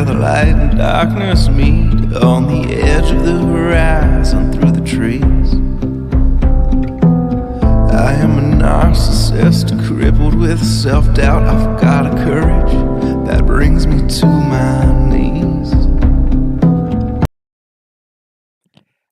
where the light and darkness meet, on the edge of the horizon through the trees. I am a narcissist, crippled with self-doubt. I've got a courage that brings me to my knees.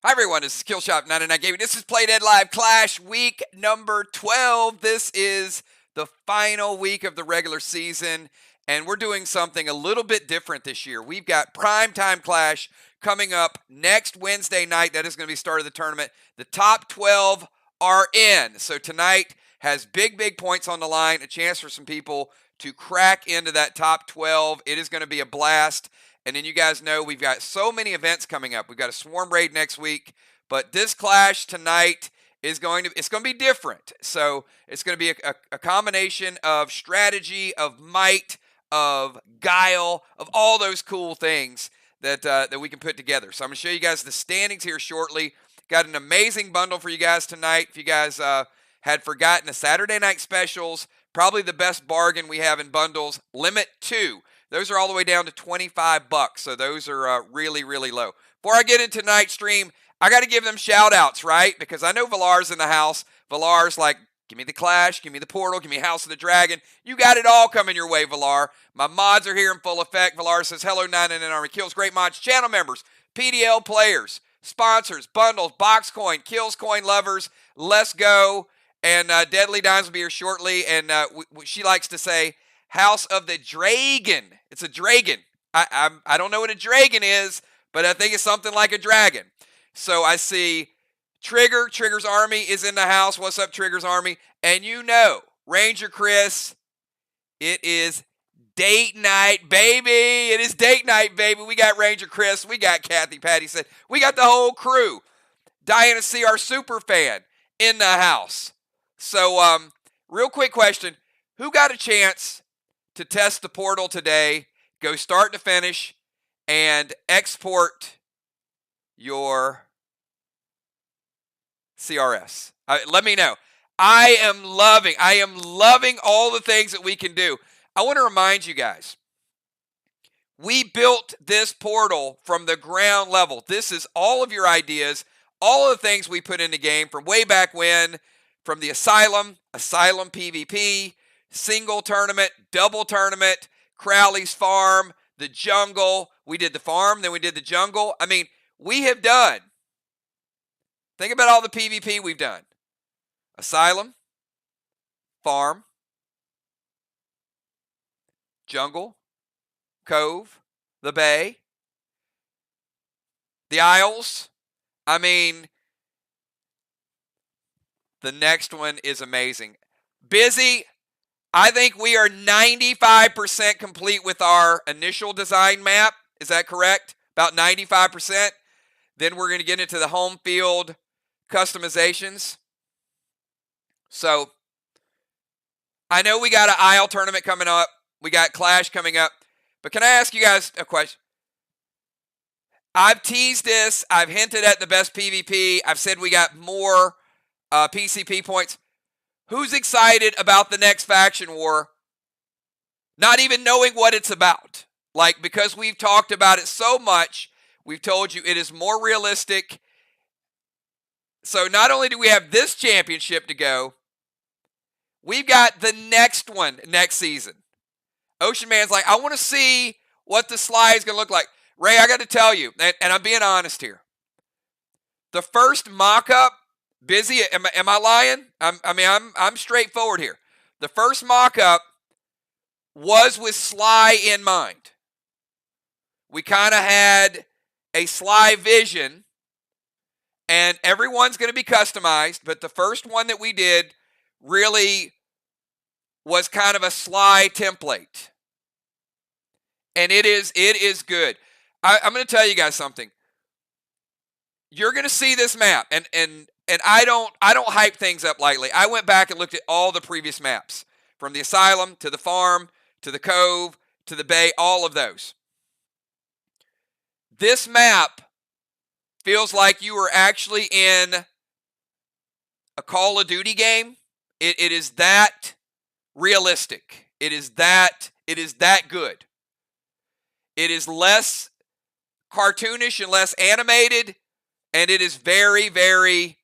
Hi everyone, this is Killshot 99 Gaming. This is Play Dead Live Clash week number 12. This is the final week of the regular season, and we're doing something a little bit different this year. We've got Primetime Clash coming up next Wednesday night. That is going to be the start of the tournament. The top 12 are in. So tonight has big points on the line, a chance for some people to crack into that top 12. It is going to be a blast. And then you guys know we've got so many events coming up. We've got a Swarm Raid next week, but this Clash tonight is going to be different. So it's going to be a combination of strategy, of might, of guile, of all those cool things that we can put together. So I'm going to show you guys the standings here shortly. Got an amazing bundle for you guys tonight. If you guys had forgotten the Saturday night specials, probably the best bargain we have in bundles. Limit 2. Those are all the way down to $25, so those are really low. Before I get into tonight's stream, I got to give them shout-outs, right? Because I know Valar's in the house. Valar's like, give me the Clash, give me the Portal, give me House of the Dragon. You got it all coming your way, Valar. My mods are here in full effect. Valar says, hello, 99 Army Kills. Great mods, channel members, PDL players, sponsors, bundles, box coin, kills coin lovers. Let's go. And Deadly Dimes will be here shortly. And she likes to say, House of the Dragon. It's a dragon. I don't know what a dragon is, but I think it's something like a dragon. So I see Trigger's Army is in the house. What's up, Trigger's Army? And you know, Ranger Chris, it is date night, baby. It is date night, baby. We got Ranger Chris. We got Kathy Patty said. We got the whole crew. Diana C., our super fan, in the house. So, real quick question. Who got a chance to test the portal today, go start to finish, and export your CRS? Let me know. I am loving all the things that we can do. I want to remind you guys, we built this portal from the ground level. This is all of your ideas, all of the things we put in the game from way back when, from the Asylum PvP, single tournament, double tournament, Crowley's Farm, the jungle. We did the farm, then we did the jungle. I mean, we have done. Think about all the PvP we've done. Asylum, farm, jungle, cove, the bay, the Isles. I mean, the next one is amazing. Busy. I think we are 95% complete with our initial design map. Is that correct? About 95%. Then we're going to get into the home field customizations. So, I know we got an Isle tournament coming up. We got Clash coming up. But can I ask you guys a question? I've teased this. I've hinted at the best PvP. I've said we got more PCP points. Who's excited about the next faction war? Not even knowing what it's about. Like, because we've talked about it so much, we've told you it is more realistic. So not only do we have this championship to go, we've got the next one next season. Ocean Man's like, I want to see what the slide is going to look like. Ray, I got to tell you, and I'm being honest here. The first mock-up, Busy, am I lying? I'm straightforward here. The first mock-up was with Sly in mind. We kind of had a Sly vision, and everyone's going to be customized, but the first one that we did really was kind of a Sly template. And it is good. I'm going to tell you guys something. You're going to see this map, and I don't hype things up lightly. I went back and looked at all the previous maps, from the Asylum to the farm to the cove to the bay, all of those. This map feels like you are actually in a Call of Duty game. It is that realistic. It is that good. It is less cartoonish and less animated, and it is very, very,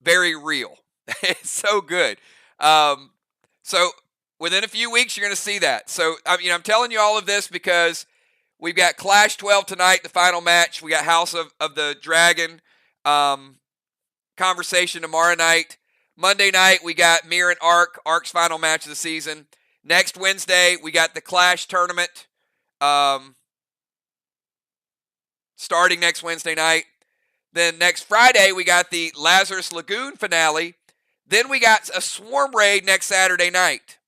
very real. It's so good. So within a few weeks, you're going to see that. So I'm telling you all of this because we've got Clash 12 tonight, the final match. We got House of the Dragon conversation tomorrow night. Monday night, we got Mir and Ark's final match of the season. Next Wednesday, we got the Clash tournament starting next Wednesday night. Then next Friday, we got the Lazarus Lagoon finale. Then we got a Swarm Raid next Saturday night.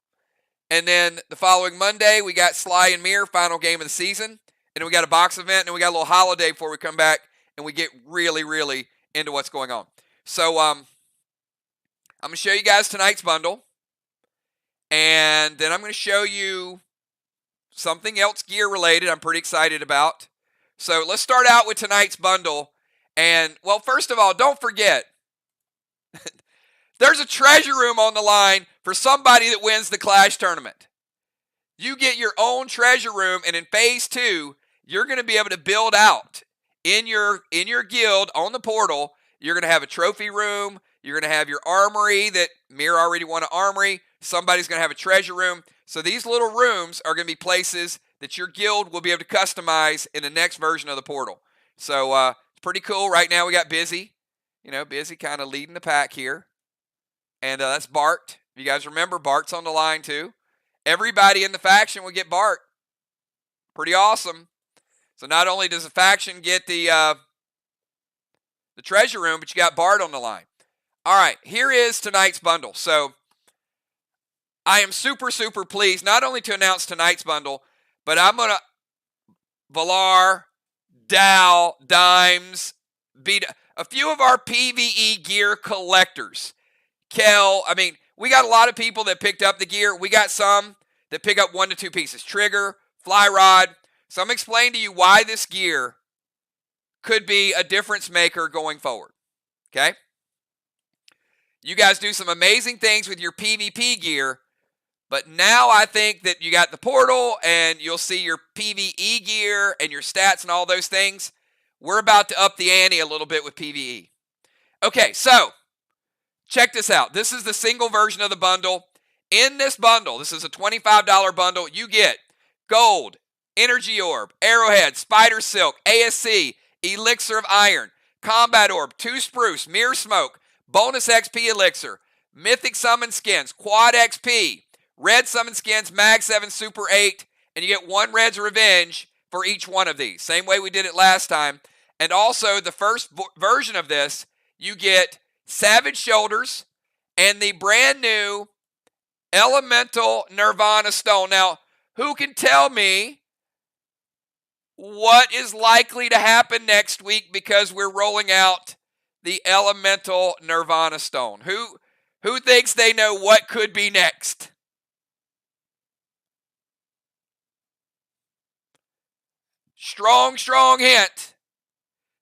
And then the following Monday, we got Sly and Mir, final game of the season. And then we got a box event, and then we got a little holiday before we come back, and we get really, really into what's going on. So I'm going to show you guys tonight's bundle. And then I'm going to show you something else gear-related I'm pretty excited about. So let's start out with tonight's bundle. And, well, first of all, don't forget, there's a treasure room on the line for somebody that wins the Clash tournament. You get your own treasure room, and in Phase 2, you're going to be able to build out in your guild on the portal. You're going to have a trophy room. You're going to have your armory that Mir already won an armory. Somebody's going to have a treasure room. So these little rooms are going to be places that your guild will be able to customize in the next version of the portal. So it's pretty cool. Right now we got Busy. Busy kind of leading the pack here. And that's Bart. If you guys remember, Bart's on the line too. Everybody in the faction will get Bart. Pretty awesome. So not only does the faction get the treasure room, but you got Bart on the line. All right, here is tonight's bundle. So I am super, super pleased not only to announce tonight's bundle, but I'm going to Valar, Dow, Dimes, beat a few of our PvE gear collectors. Kel, we got a lot of people that picked up the gear. We got some that pick up 1 to 2 pieces. Trigger, Fly Rod. So I'm going to explain to you why this gear could be a difference maker going forward. Okay? You guys do some amazing things with your PvP gear, but now I think that you got the portal and you'll see your PvE gear and your stats and all those things. We're about to up the ante a little bit with PvE. Okay, so check this out. This is the single version of the bundle. In this bundle, this is a $25 bundle. You get gold, energy orb, arrowhead, spider silk, ASC, elixir of iron, combat orb, 2 spruce, mirror smoke, bonus XP elixir, mythic summon skins, quad XP, red summon skins, mag 7, super 8, and you get 1 red's revenge for each one of these. Same way we did it last time. And also the first version of this, you get Savage Shoulders and the brand new Elemental Nirvana Stone. Now, who can tell me what is likely to happen next week because we're rolling out the Elemental Nirvana Stone? Who thinks they know what could be next? Strong hint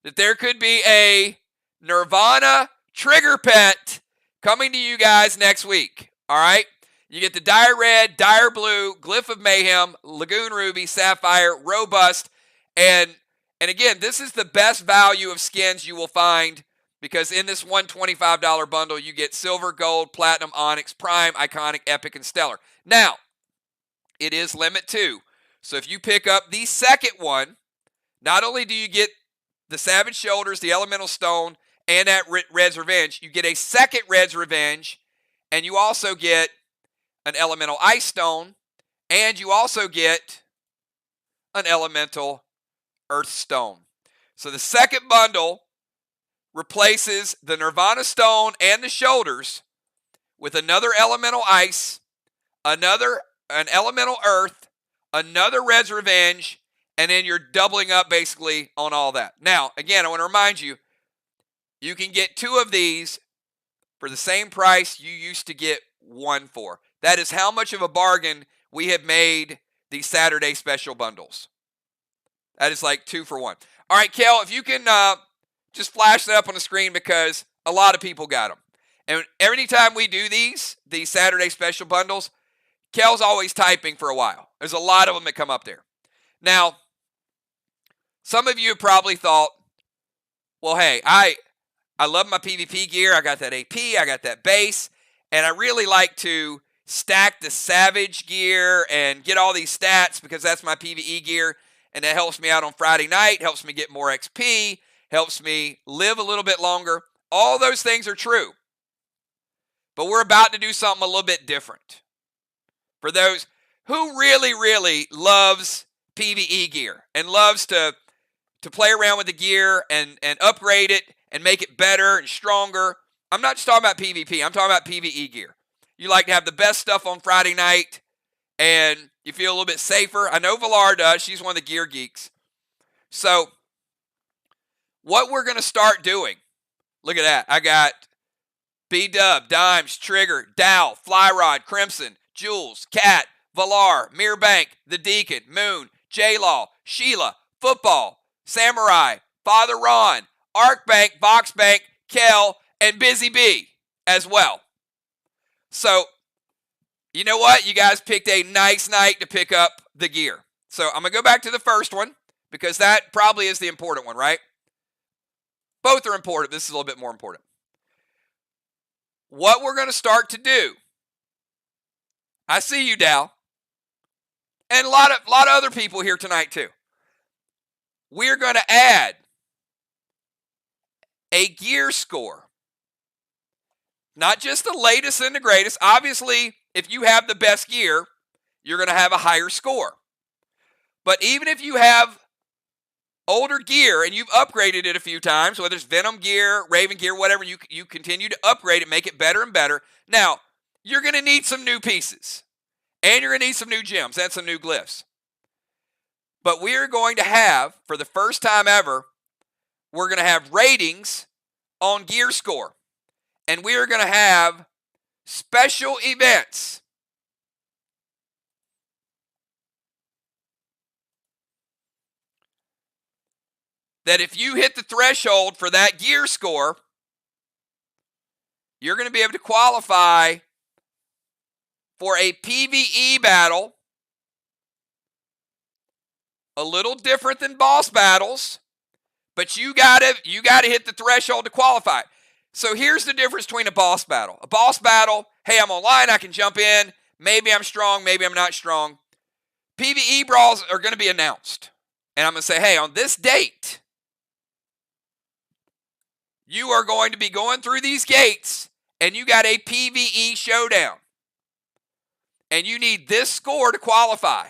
that there could be a Nirvana trigger pet coming to you guys next week. All right? You get the Dire Red, Dire Blue, Glyph of Mayhem, Lagoon Ruby, Sapphire, Robust, and again, this is the best value of skins you will find because in this $125 bundle, you get Silver, Gold, Platinum, Onyx, Prime, Iconic, Epic, and Stellar. Now, it is limit 2. So if you pick up the second one, not only do you get the Savage Shoulders, the Elemental Stone, and that Red's Revenge, you get a second Red's Revenge, and you also get an Elemental Ice Stone, and you also get an Elemental Earth Stone. So the second bundle replaces the Nirvana Stone and the Shoulders with another Elemental Ice, an Elemental Earth, another Red's Revenge, and then you're doubling up basically on all that. Now, again, I want to remind you, you can get 2 of these for the same price you used to get 1 for. That is how much of a bargain we have made these Saturday special bundles. That is like 2 for 1. All right, Kel, if you can just flash that up on the screen because a lot of people got them. And every time we do these Saturday special bundles, Kel's always typing for a while. There's a lot of them that come up there. Now, Some of you have probably thought, well, hey, I love my PvP gear. I got that AP, I got that base, and I really like to stack the Savage gear and get all these stats because that's my PvE gear, and that helps me out on Friday night, helps me get more XP, helps me live a little bit longer. All those things are true. But we're about to do something a little bit different. For those who really, really loves PvE gear and loves to play around with the gear and upgrade it and make it better and stronger. I'm not just talking about PvP. I'm talking about PvE gear. You like to have the best stuff on Friday night and you feel a little bit safer. I know Valar does. She's one of the gear geeks. So what we're going to start doing, look at that. I got B-Dub, Dimes, Trigger, Dow, Flyrod, Crimson, Jules, Cat, Valar, Mirbank, The Deacon, Moon, J-Law, Sheila, Football, Samurai, Father Ron, Arcbank, Boxbank, Kel, and Busy Bee as well. So, you know what? You guys picked a nice night to pick up the gear. So, I'm going to go back to the first one because that probably is the important one, right? Both are important. This is a little bit more important. What we're going to start to do, I see you, Dal, and a lot of other people here tonight too. We're going to add a gear score. Not just the latest and the greatest. Obviously, if you have the best gear, you're going to have a higher score. But even if you have older gear and you've upgraded it a few times, whether it's Venom gear, Raven gear, whatever, you continue to upgrade it, make it better and better. Now, you're going to need some new pieces. And you're going to need some new gems and some new glyphs. But we are going to have, for the first time ever, we're going to have ratings on gear score. And we are going to have special events. That if you hit the threshold for that gear score, you're going to be able to qualify for a PvE battle. A little different than boss battles, but you gotta hit the threshold to qualify. So here's the difference between a boss battle. A boss battle, hey, I'm online, I can jump in. Maybe I'm strong, maybe I'm not strong. PvE brawls are going to be announced. And I'm going to say, hey, on this date, you are going to be going through these gates, and you got a PvE showdown. And you need this score to qualify.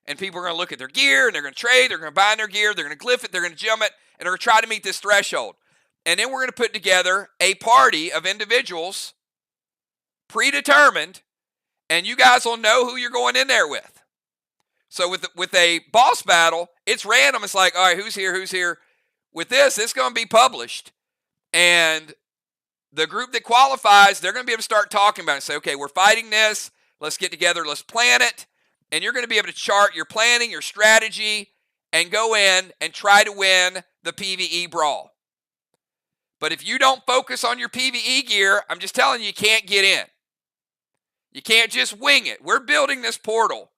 And people are going to look at their gear, and they're going to trade, they're going to buy their gear, they're going to glyph it, they're going to gem it, and they're going to try to meet this threshold. And then we're going to put together a party of individuals, predetermined, and you guys will know who you're going in there with. So with a boss battle, it's random. It's like, all right, who's here, who's here? With this, it's going to be published. And the group that qualifies, they're going to be able to start talking about it and say, okay, we're fighting this. Let's get together. Let's plan it. And you're going to be able to chart your planning, your strategy, and go in and try to win the PvE brawl. But if you don't focus on your PvE gear, I'm just telling you, you can't get in. You can't just wing it. We're building this portal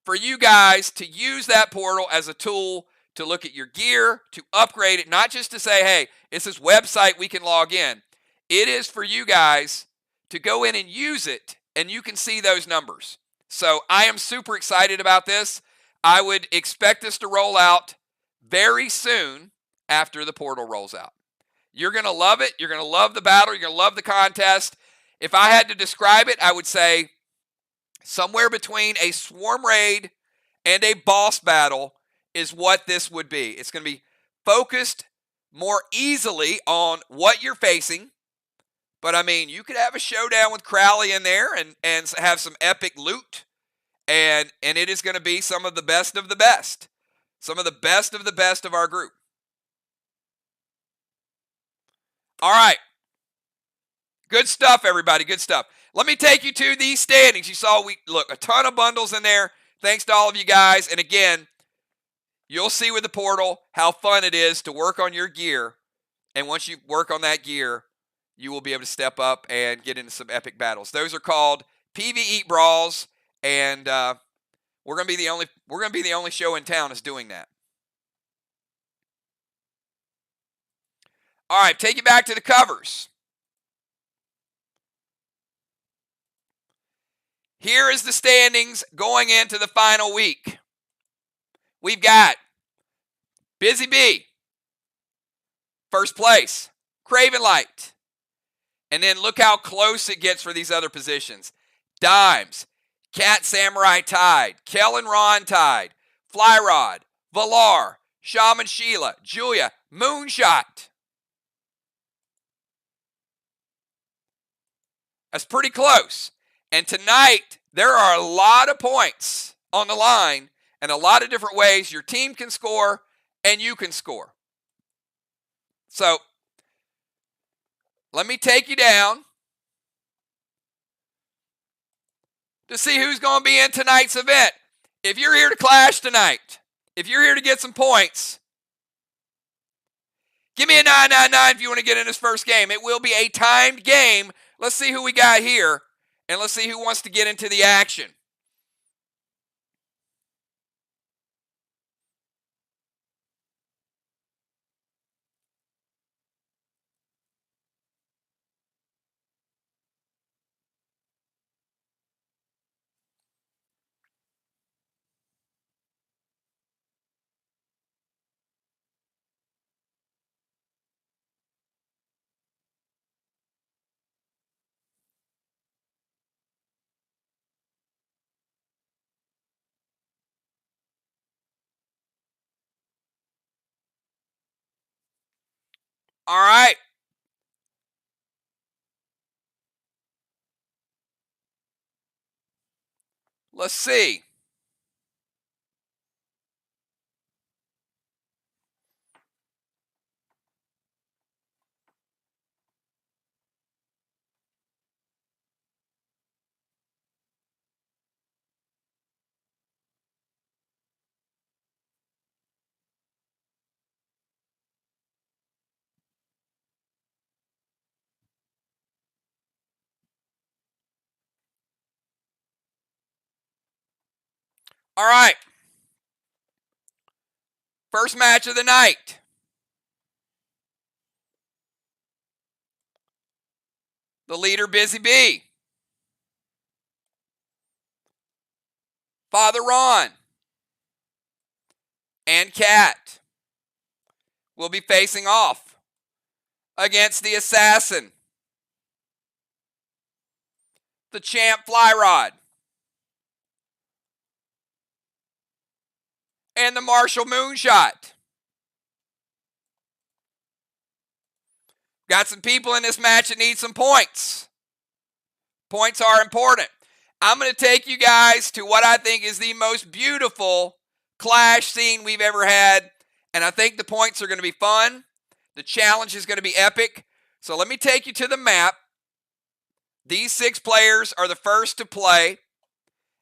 for you guys to use that portal as a tool to look at your gear, to upgrade it, not just to say, hey, it's this website we can log in. It is for you guys to go in and use it, and you can see those numbers. So I am super excited about this. I would expect this to roll out very soon after the portal rolls out. You're going to love it. You're going to love the battle. You're going to love the contest. If I had to describe it, I would say somewhere between a swarm raid and a boss battle is what this would be. It's going to be focused more easily on what you're facing. But I mean, you could have a showdown with Crowley in there and have some epic loot. And it is going to be some of the best of the best. Some of the best of our group. All right. Good stuff, everybody. Good stuff. Let me take you to these standings. You saw, look, a ton of bundles in there. Thanks to all of you guys. And again, you'll see with the portal how fun it is to work on your gear. And once you work on that gear, you will be able to step up and get into some epic battles. Those are called PvE brawls, and we're going to be the only show in town that's doing that. All right, take you back to the covers. Here is the standings going into the final week. We've got Busy Bee, first place, Craven Light. And then look how close it gets for these other positions. Dimes, Cat Samurai Tide, Kel and Ron Tide, Fly Rod, Valar, Shaman Sheila, Julia, Moonshot. That's pretty close. And tonight, there are a lot of points on the line and a lot of different ways your team can score and you can score. So, let me take you down to see who's going to be in tonight's event. If you're here to clash tonight, if you're here to get some points, give me a 999 if you want to get in this first game. It will be a timed game. Let's see who we got here, and let's see who wants to get into the action. All right. Let's see. All right. First match of the night. The leader, Busy Bee. Father Ron and Cat will be facing off against the Assassin, the Champ Fly Rod, and the Marshall Moonshot. Got some people in this match that need some points. Points are important. I'm going to take you guys to what I think is the most beautiful clash scene we've ever had. And I think the points are going to be fun. The challenge is going to be epic. So let me take you to the map. These 6 players are the first to play.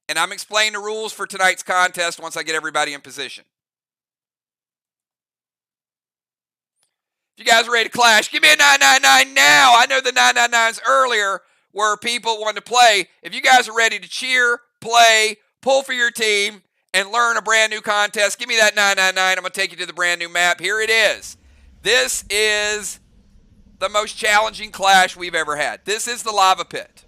And I'm explaining the rules for tonight's contest once I get everybody in position. If you guys are ready to clash, give me a 999 now. I know the 999s earlier where people wanted to play. If you guys are ready to cheer, play, pull for your team, and learn a brand new contest, give me that 999. I'm going to take you to the brand new map. Here it is. This is the most challenging clash we've ever had. This is the lava pit.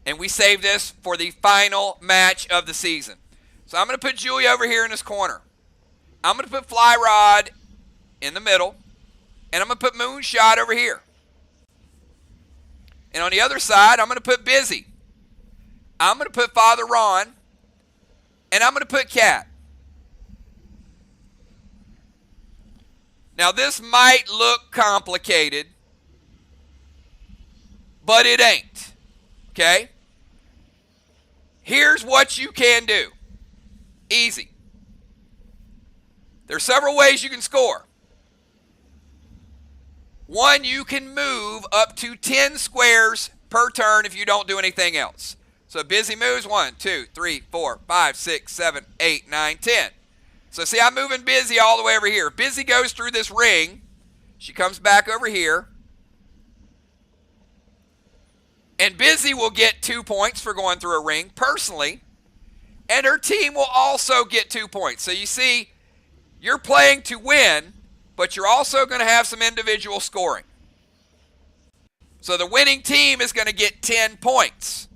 And we saved this for the final match of the season. So I'm going to put Julia over here in this corner. I'm going to put Fly Rod in the middle. And I'm going to put Moonshot over here. And on the other side, I'm going to put Busy. I'm going to put Father Ron. And I'm going to put Cat. Now, this might look complicated, but it ain't. Okay? Here's what you can do. Easy. There are several ways you can score. One, you can move up to 10 squares per turn if you don't do anything else. So Busy moves 1, 2, 3, 4, 5, 6, 7, 8, 9, 10. So see, I'm moving Busy all the way over here. Busy goes through this ring. She comes back over here. And Busy will get 2 points for going through a ring personally. And her team will also get 2 points. So you see, you're playing to win, but you're also going to have some individual scoring. So the winning team is going to get 10 points.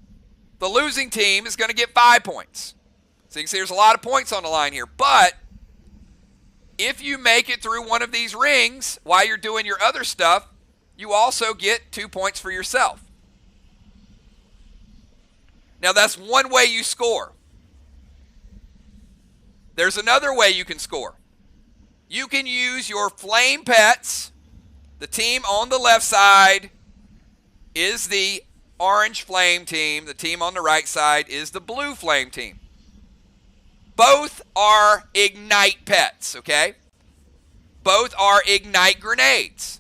The losing team is going to get 5 points. So you can see there's a lot of points on the line here. But if you make it through one of these rings while you're doing your other stuff, you also get 2 points for yourself. Now that's one way you score. There's another way you can score. You can use your flame pets. The team on the left side is the orange flame team. The team on the right side is the blue flame team. Both are ignite pets, okay? Both are ignite grenades.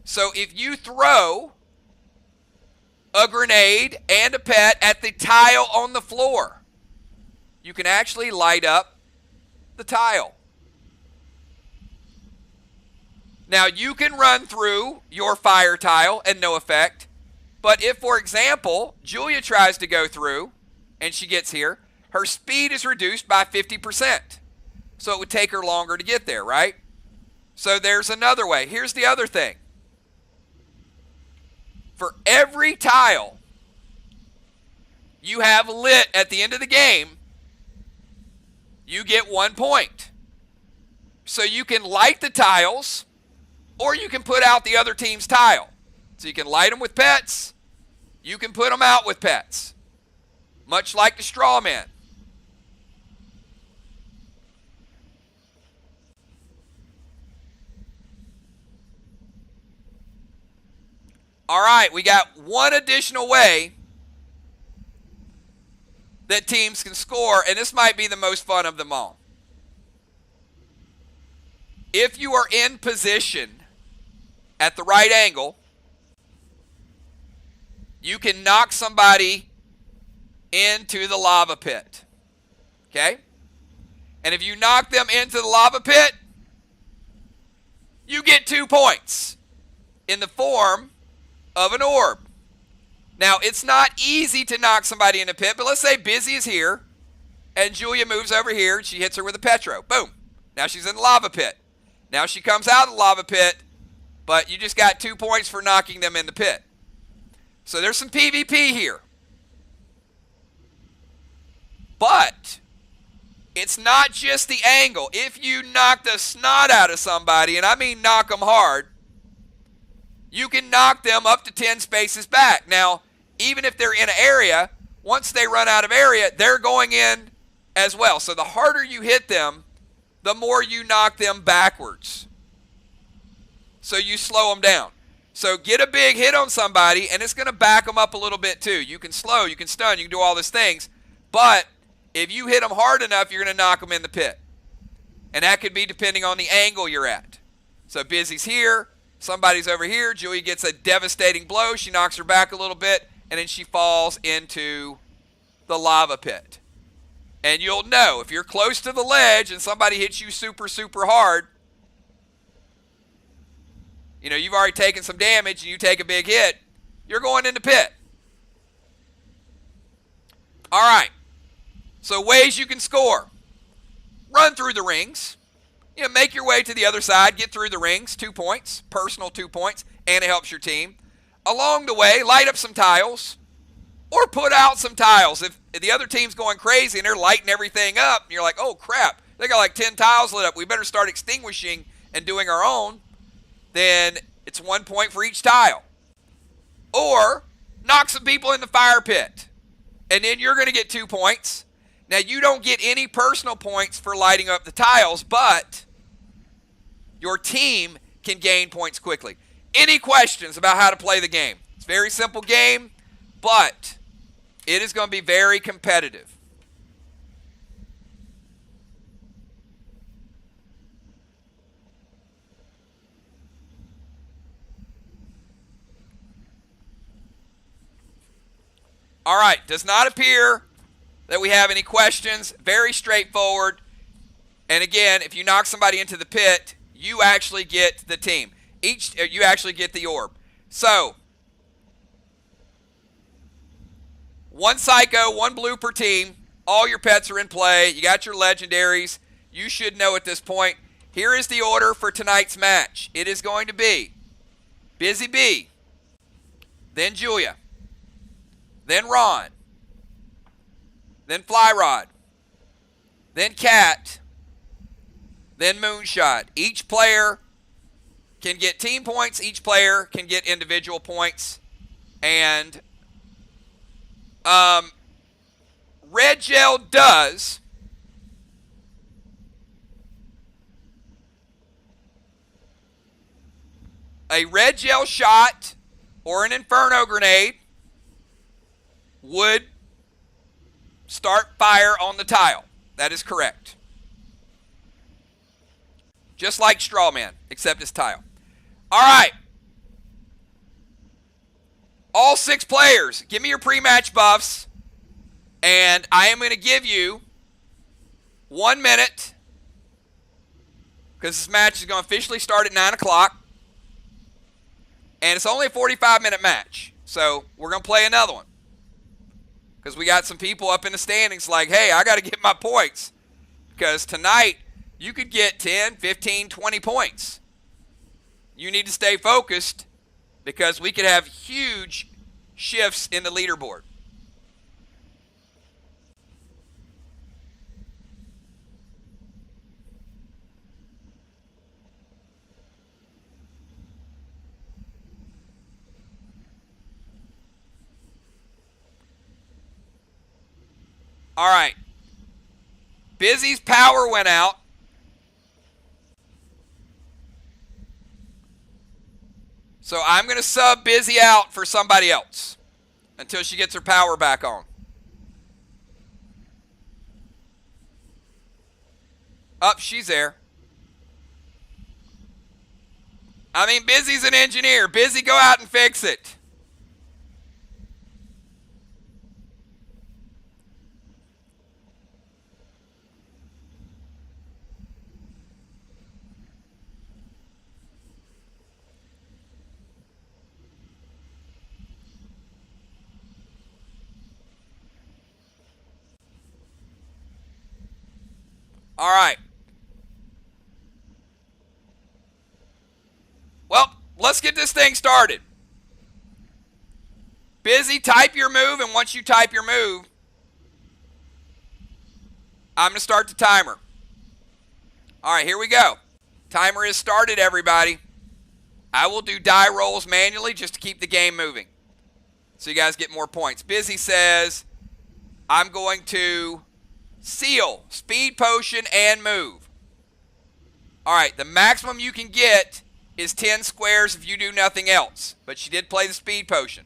So if you throw a grenade and a pet at the tile on the floor, you can actually light up the tile. Now, you can run through your fire tile and no effect, but if, for example, Julia tries to go through and she gets here, her speed is reduced by 50%. So it would take her longer to get there, right? So there's another way. Here's the other thing. For every tile you have lit at the end of the game, you get 1 point. So you can light the tiles, or you can put out the other team's tile. So you can light them with pets. You can put them out with pets. Much like the straw man. All right, we got one additional way that teams can score, and this might be the most fun of them all. If you are in position at the right angle, you can knock somebody into the lava pit. Okay? And if you knock them into the lava pit, you get 2 points in the form of an orb. Now, it's not easy to knock somebody in the pit, but let's say Busy is here, and Julia moves over here, and she hits her with a Petro. Boom. Now she's in the lava pit. Now she comes out of the lava pit, but you just got 2 points for knocking them in the pit. So there's some PvP here. But it's not just the angle. If you knock the snot out of somebody, and I mean knock them hard, you can knock them up to 10 spaces back. Now, even if they're in an area, once they run out of area, they're going in as well. So the harder you hit them, the more you knock them backwards. So you slow them down. So get a big hit on somebody, and it's going to back them up a little bit too. You can slow, you can stun, you can do all these things. But if you hit them hard enough, you're going to knock them in the pit. And that could be depending on the angle you're at. So Busy's here. Somebody's over here. Julia gets a devastating blow. She knocks her back a little bit, and then she falls into the lava pit. And you'll know, if you're close to the ledge and somebody hits you super, super hard, you know, you've already taken some damage and you take a big hit, you're going in the pit. All right. So ways you can score. Run through the rings. You know, make your way to the other side, get through the rings, 2 points, personal 2 points, and it helps your team. Along the way, light up some tiles or put out some tiles. If the other team's going crazy and they're lighting everything up, and you're like, oh crap, they got like 10 tiles lit up, we better start extinguishing and doing our own, then it's 1 point for each tile. Or knock some people in the fire pit, and then you're going to get 2 points. Now, you don't get any personal points for lighting up the tiles, but your team can gain points quickly. Any questions about how to play the game? It's a very simple game, but it is going to be very competitive. All right, does not appear that we have any questions. Very straightforward. And again, if you knock somebody into the pit, you actually get the team. You actually get the orb. So, 1 psycho, 1 blue per team. All your pets are in play. You got your legendaries. You should know at this point. Here is the order for tonight's match. It is going to be Busy B, then Julia, then Ron, then Fly Rod, then Cat, then Moonshot. Each player can get team points. Each player can get individual points. And Red Gel does a red gel shot or an Inferno grenade would start fire on the tile. That is correct. Just like Strawman, except it's tile. All right. All 6 players, give me your pre-match buffs, and I am going to give you 1 minute, because this match is going to officially start at 9 o'clock, and it's only a 45-minute match, so we're going to play another one, because we got some people up in the standings like, hey, I got to get my points, because tonight you could get 10, 15, 20 points. You need to stay focused, because we could have huge shifts in the leaderboard. All right. Busy's power went out. So I'm going to sub Busy out for somebody else until she gets her power back on. Up, she's there. I mean, Busy's an engineer. Busy, go out and fix it. All right. Well, let's get this thing started. Busy, type your move, and once you type your move, I'm going to start the timer. All right, here we go. Timer is started, everybody. I will do die rolls manually just to keep the game moving, so you guys get more points. Busy says, I'm going to seal, speed potion, and move. All right, the maximum you can get is 10 squares if you do nothing else, but she did play the speed potion.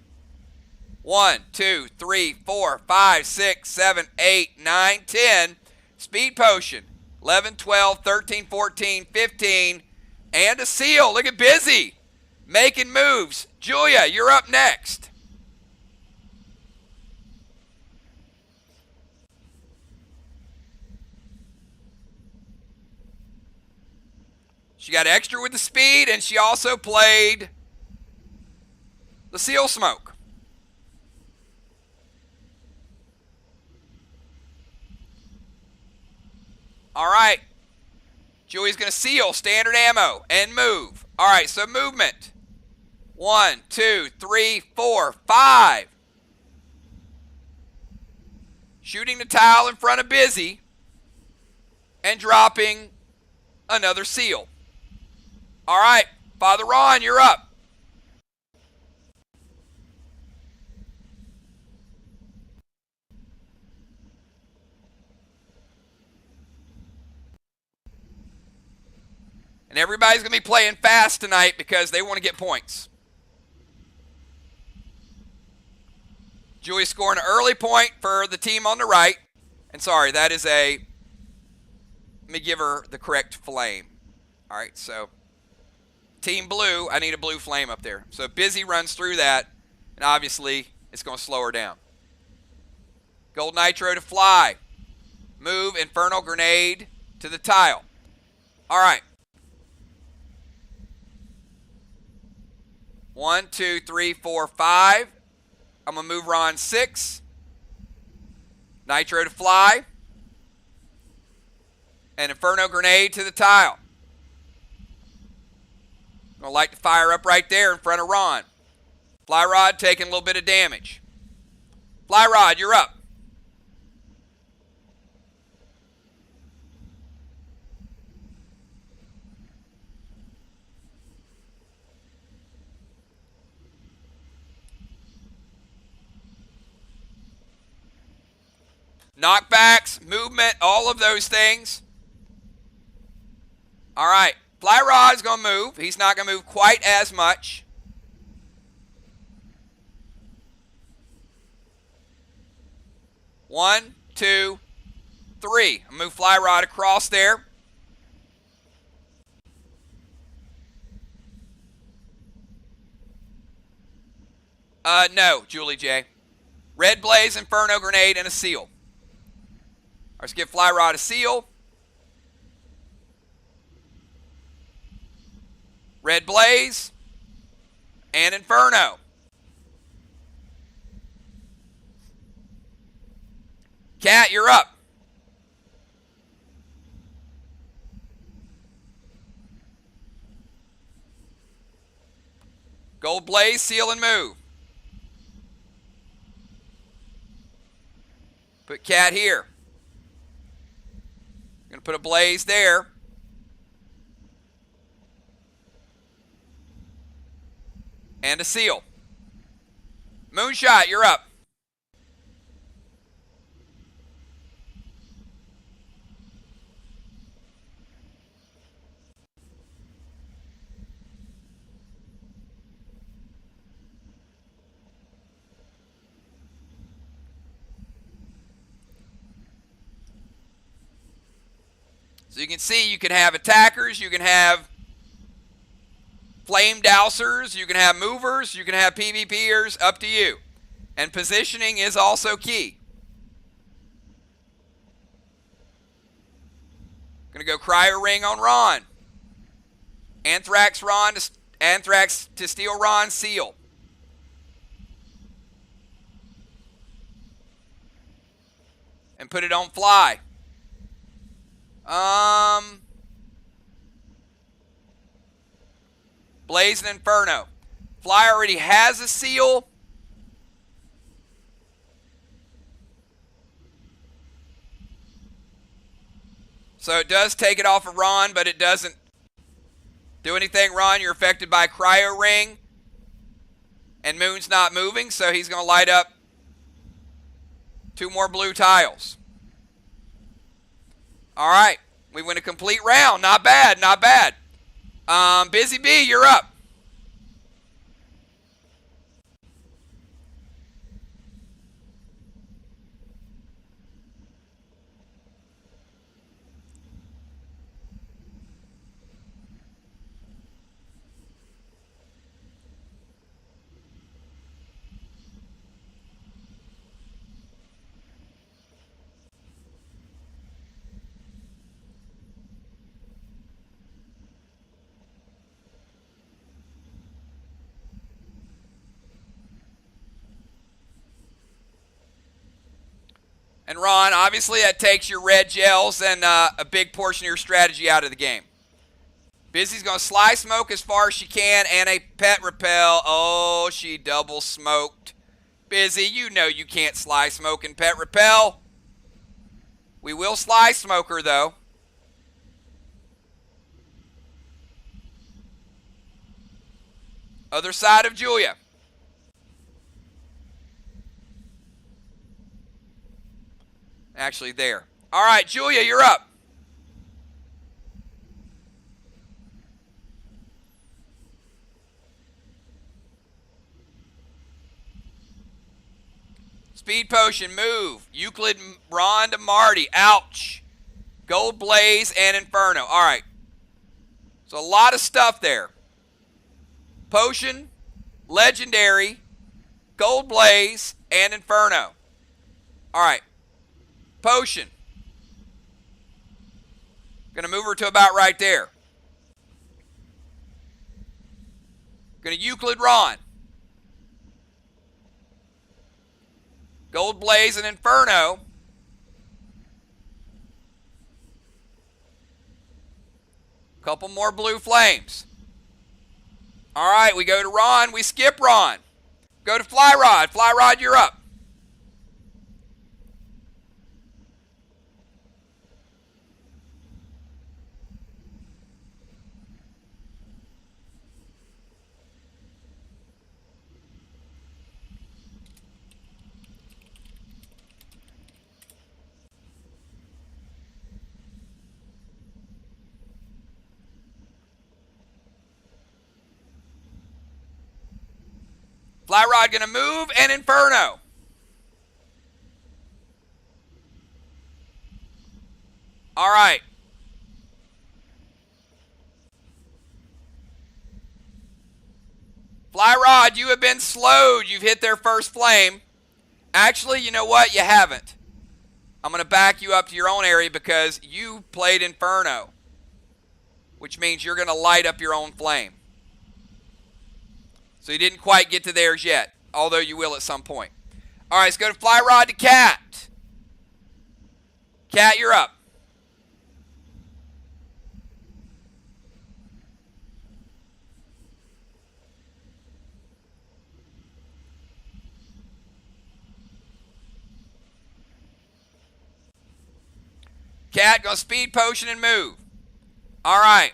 1, 2, 3, 4, 5, 6, 7, 8, 9, 10. Speed potion. 11, 12, 13, 14, 15, and a seal. Look at Busy making moves. Julia, you're up next. She got extra with the speed, and she also played the seal smoke. All right. Julie's going to seal, standard ammo, and move. All right, so movement. 1, 2, 3, 4, 5. Shooting the tile in front of Busy and dropping another seal. All right, Father Ron, you're up. And everybody's going to be playing fast tonight because they want to get points. Julie scoring an early point for the team on the right. And sorry, that is a, let me give her the correct flame. All right, so Team Blue, I need a blue flame up there. So Busy runs through that, and obviously it's going to slow her down. Gold Nitro to fly. Move, Infernal Grenade to the tile. All right. 1, 2, 3, 4, 5. I'm going to move Ron 6. Nitro to fly. And Inferno Grenade to the tile. Gonna light the fire up right there in front of Ron. Fly Rod taking a little bit of damage. Fly Rod, you're up. Knockbacks, movement, all of those things. All right, Fly Rod's going to move. He's not going to move quite as much. One, two, three. I'll move Fly Rod across there. No, Julie J. Red Blaze, Inferno Grenade, and a seal. Let's give Fly Rod a seal. Red Blaze and Inferno. Cat, you're up. Gold Blaze, seal, and move. Put Cat here. Going to put a Blaze there. And a seal. Moonshot, you're up. So you can see you can have attackers, you can have flame dousers, you can have movers, you can have PvPers, up to you. And positioning is also key. Gonna go Cryo Ring on Ron. Anthrax to steal Ron, seal. And put it on Fly. Blaze and Inferno. Fly already has a seal. So it does take it off of Ron, but it doesn't do anything. Ron, you're affected by Cryo Ring. And Moon's not moving, so he's going to light up 2 more blue tiles. All right, we win a complete round. Not bad, not bad. Busy Bee, you're up. And Ron, obviously that takes your red gels and a big portion of your strategy out of the game. Busy's going to sly smoke as far as she can and a pet repel. Oh, she double smoked. Busy, you know you can't sly smoke and pet repel. We will sly smoke her though. Other side of Julia. Actually there. All right, Julia, you're up. Speed Potion, move. Euclid, Ron to Marty. Ouch. Gold Blaze and Inferno. All right. So a lot of stuff there. Potion, Legendary, Gold Blaze, and Inferno. All right. Potion. Going to move her to about right there. Going to Euclid Ron. Gold Blaze and Inferno. Couple more blue flames. All right, we go to Ron. We skip Ron. Go to Fly Rod. Fly Rod, you're up. Fly Rod gonna move and Inferno. All right. Fly Rod, you have been slowed. You've hit their first flame. Actually, you know what? You haven't. I'm going to back you up to your own area because you played Inferno, which means you're going to light up your own flame. So you didn't quite get to theirs yet, although you will at some point. All right, let's go to Fly Rod to Cat. Cat, you're up. Cat, go speed potion and move. All right.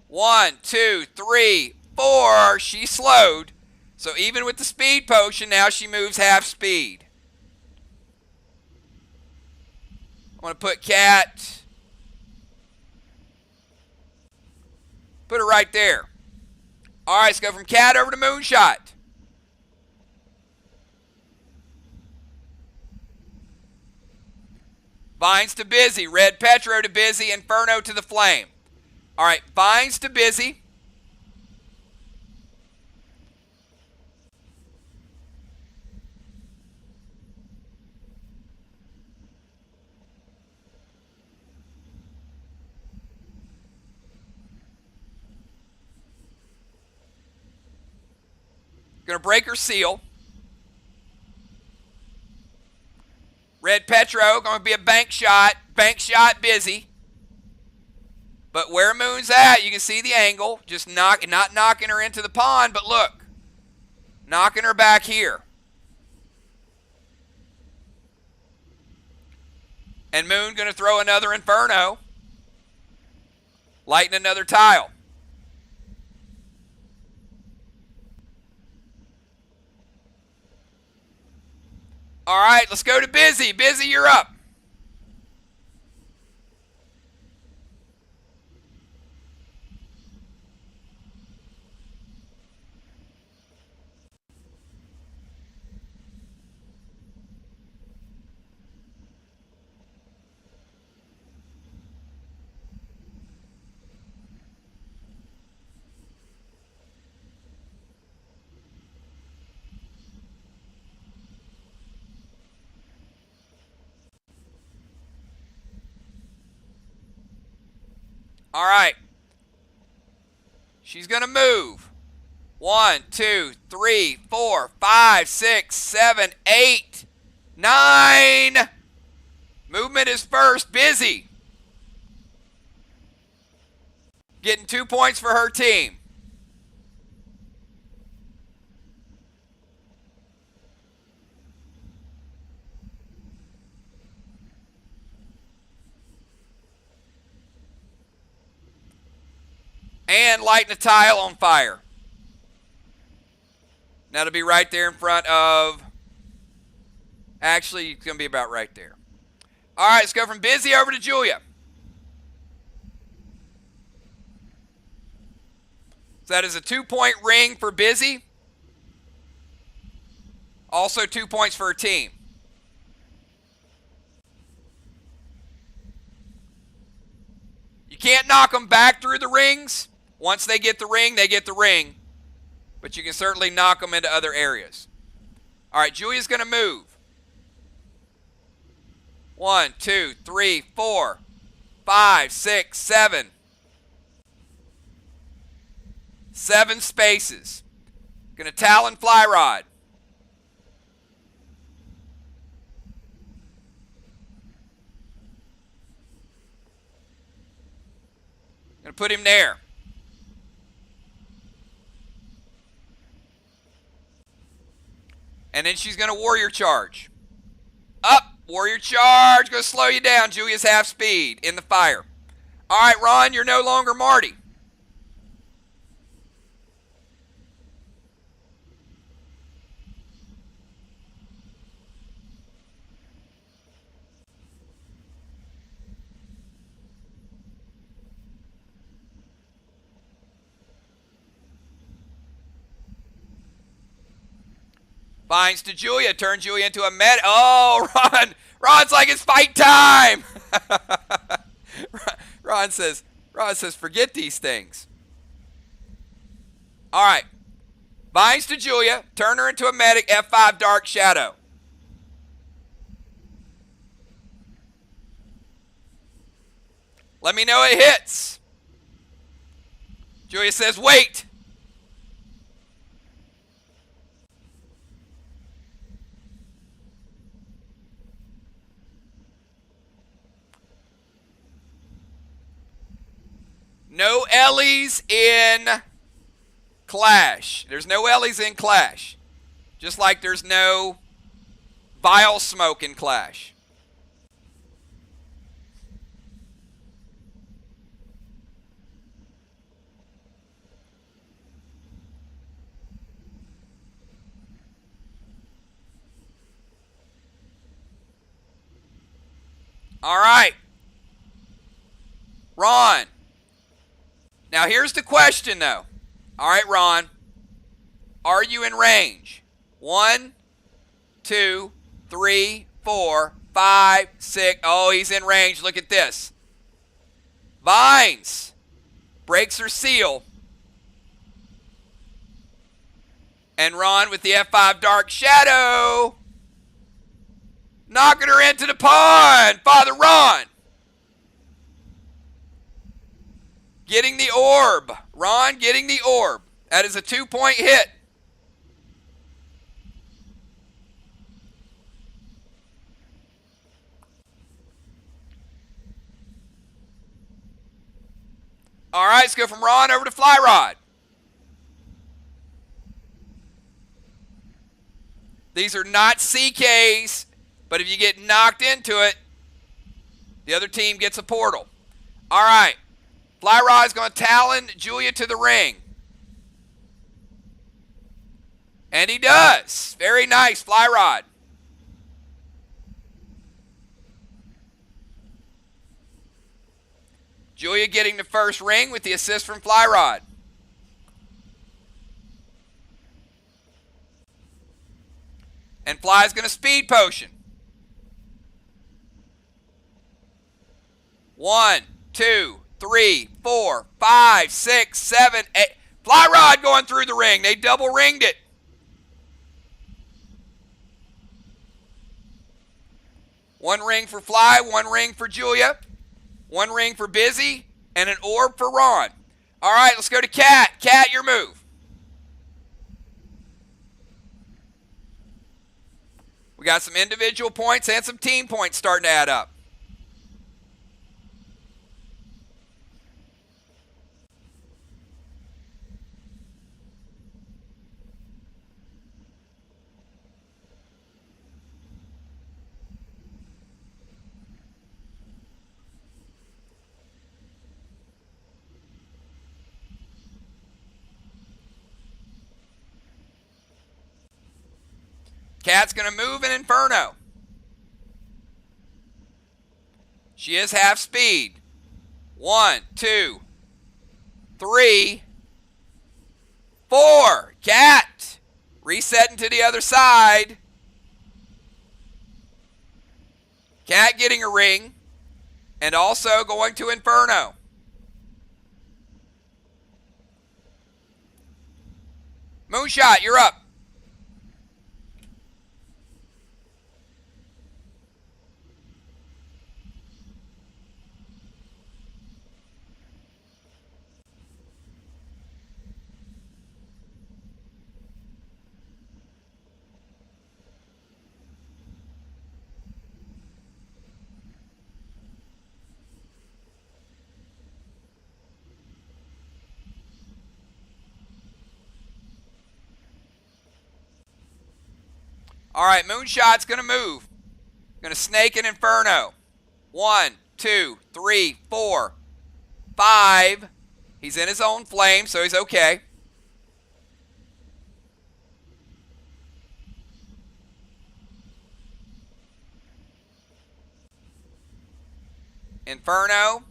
1, 2, 3, 4. She slowed. So even with the speed potion, now she moves half speed. I'm going to put Cat. Put her right there. All right, let's go from Cat over to Moonshot. Vines to Busy. Red Petro to Busy. Inferno to the Flame. All right, Vines to Busy. Going to break her seal. Red Petro, going to be a bank shot. Bank shot Busy. But where Moon's at, you can see the angle. Just not knocking her into the pond, but look. Knocking her back here. And Moon going to throw another Inferno. Lighten another tile. All right, let's go to Busy. Busy, you're up. All right. She's going to move. 1, 2, 3, 4, 5, 6, 7, 8, 9. Movement is first. Busy. Getting 2 points for her team. And lighting a tile on fire. That'll be right there in front of... Actually, it's going to be about right there. All right, let's go from Busy over to Julia. So that is a 2-point ring for Busy. Also 2 points for her team. You can't knock them back through the rings. Once they get the ring, they get the ring. But you can certainly knock them into other areas. All right, Julia's going to move. 1, 2, 3, 4, 5, 6, 7. 7 spaces. Going to Talon Fly Rod. Going to put him there. And then she's going to warrior charge. Up, warrior charge. Going to slow you down. Julia's half speed in the fire. All right, Ron, you're no longer Marty. Finds to Julia. Turn Julia into a med. Oh, Ron. Ron's like, it's fight time. Ron says, forget these things. All right. Binds to Julia. Turn her into a medic. F5 Dark Shadow. Let me know it hits. Julia says, wait. No Ellies in Clash. There's no Ellies in Clash. Just like there's no Vile Smoke in Clash. All right. Ron. Now, here's the question, though. All right, Ron. Are you in range? 1, 2, 3, 4, 5, 6. Oh, he's in range. Look at this. Vines. Breaks her seal. And Ron with the F5 Dark Shadow. Knocking her into the pond. Father Ron. Getting the orb. Ron getting the orb. That is a 2-point hit. All right, let's go from Ron over to Fly Rod. These are not CKs, but if you get knocked into it, the other team gets a portal. All right. Fly Rod is going to Talon Julia to the ring. And he does. Very nice, Fly Rod. Julia getting the first ring with the assist from Fly Rod. And Fly's going to speed potion. 1, 2, 3, 4, 5, 6, 7, 8. Fly Rod going through the ring. They double ringed it. One ring for Fly, one ring for Julia, one ring for Busy, and an orb for Ron. All right, let's go to Cat. Cat, your move. We got some individual points and some team points starting to add up. Cat's going to move an Inferno. She is half speed. 1, 2, 3, 4. Cat resetting to the other side. Cat getting a ring and also going to Inferno. Moonshot, you're up. All right, Moonshot's going to move. Going to snake an Inferno. 1, 2, 3, 4, 5. He's in his own flame, so he's okay. Inferno.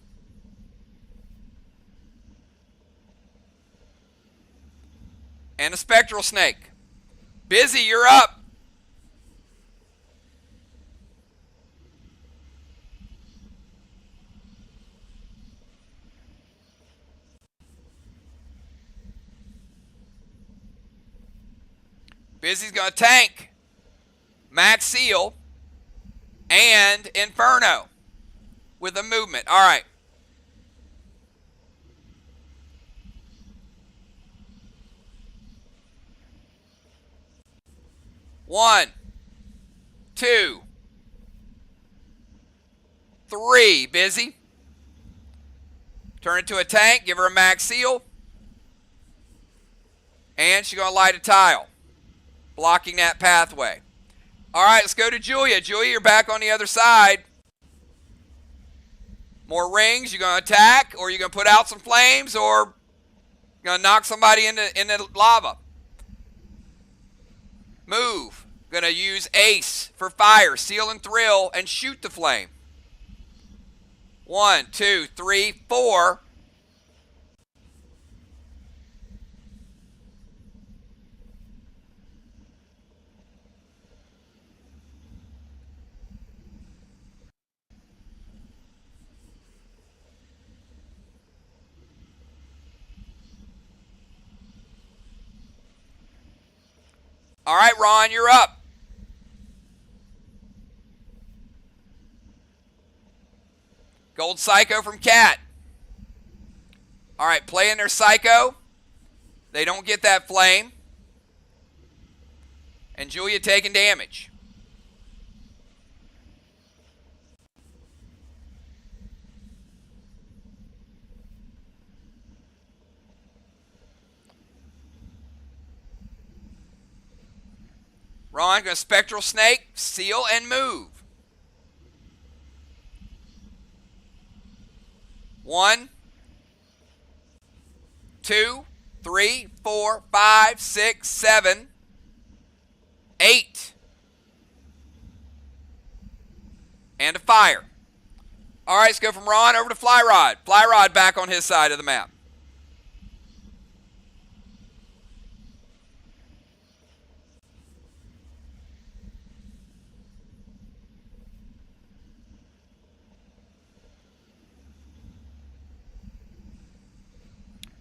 And a Spectral Snake. Busy, you're up. Busy's going to tank Max Seal and Inferno with a movement. All right. One, 2, 3. Busy. Turn it to a tank. Give her a Max Seal. And she's going to light a tile, blocking that pathway. All right, let's go to Julia. Julia, you're back on the other side. More rings. You going to attack, or you going to put out some flames, or going to knock somebody into lava? Move. Going to use Ace for fire. Seal and Thrill, and shoot the flame. 1, 2, 3, 4. All right, Ron, you're up. Gold Psycho from Cat. All right, playing their Psycho. They don't get that flame. And Julia taking damage. Ron going to Spectral Snake, Seal, and move. 1, 2, 3, 4, 5, 6, 7, 8. And a fire. All right, let's go from Ron over to Fly Rod. Fly Rod back on his side of the map.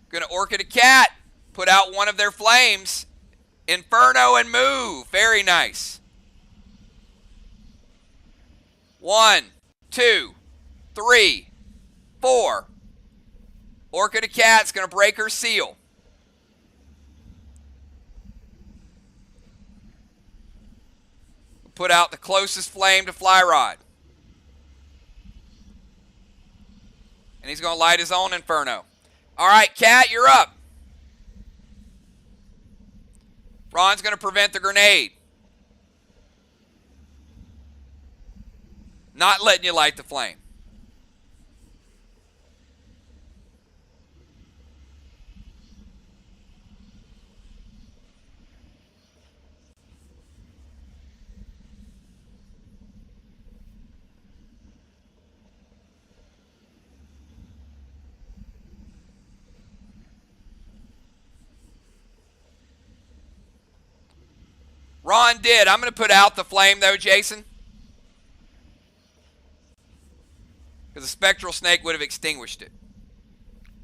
Going to Orchid a Cat. Put out one of their flames. Inferno and move. Very nice. 1, 2, 3, 4. Orchid a Cat's going to break her seal. Put out the closest flame to Fly Rod. And he's going to light his own Inferno. All right, Cat, you're up. Ron's going to prevent the grenade. Not letting you light the flame. Ron did. I'm going to put out the flame, though, Jason. Because the Spectral Snake would have extinguished it.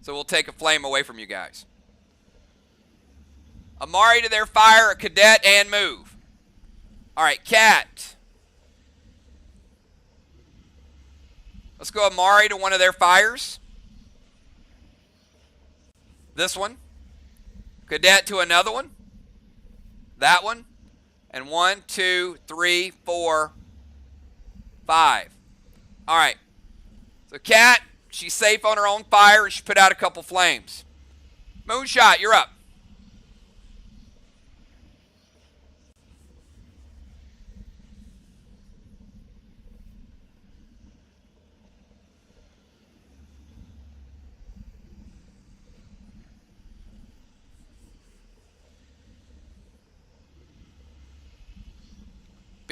So we'll take a flame away from you guys. Amari to their fire, a Cadet, and move. All right, Cat. Let's go Amari to one of their fires. This one. Cadet to another one. That one. And 1, 2, 3, 4, 5. All right. So Cat, she's safe on her own fire, and she put out a couple flames. Moonshot, you're up.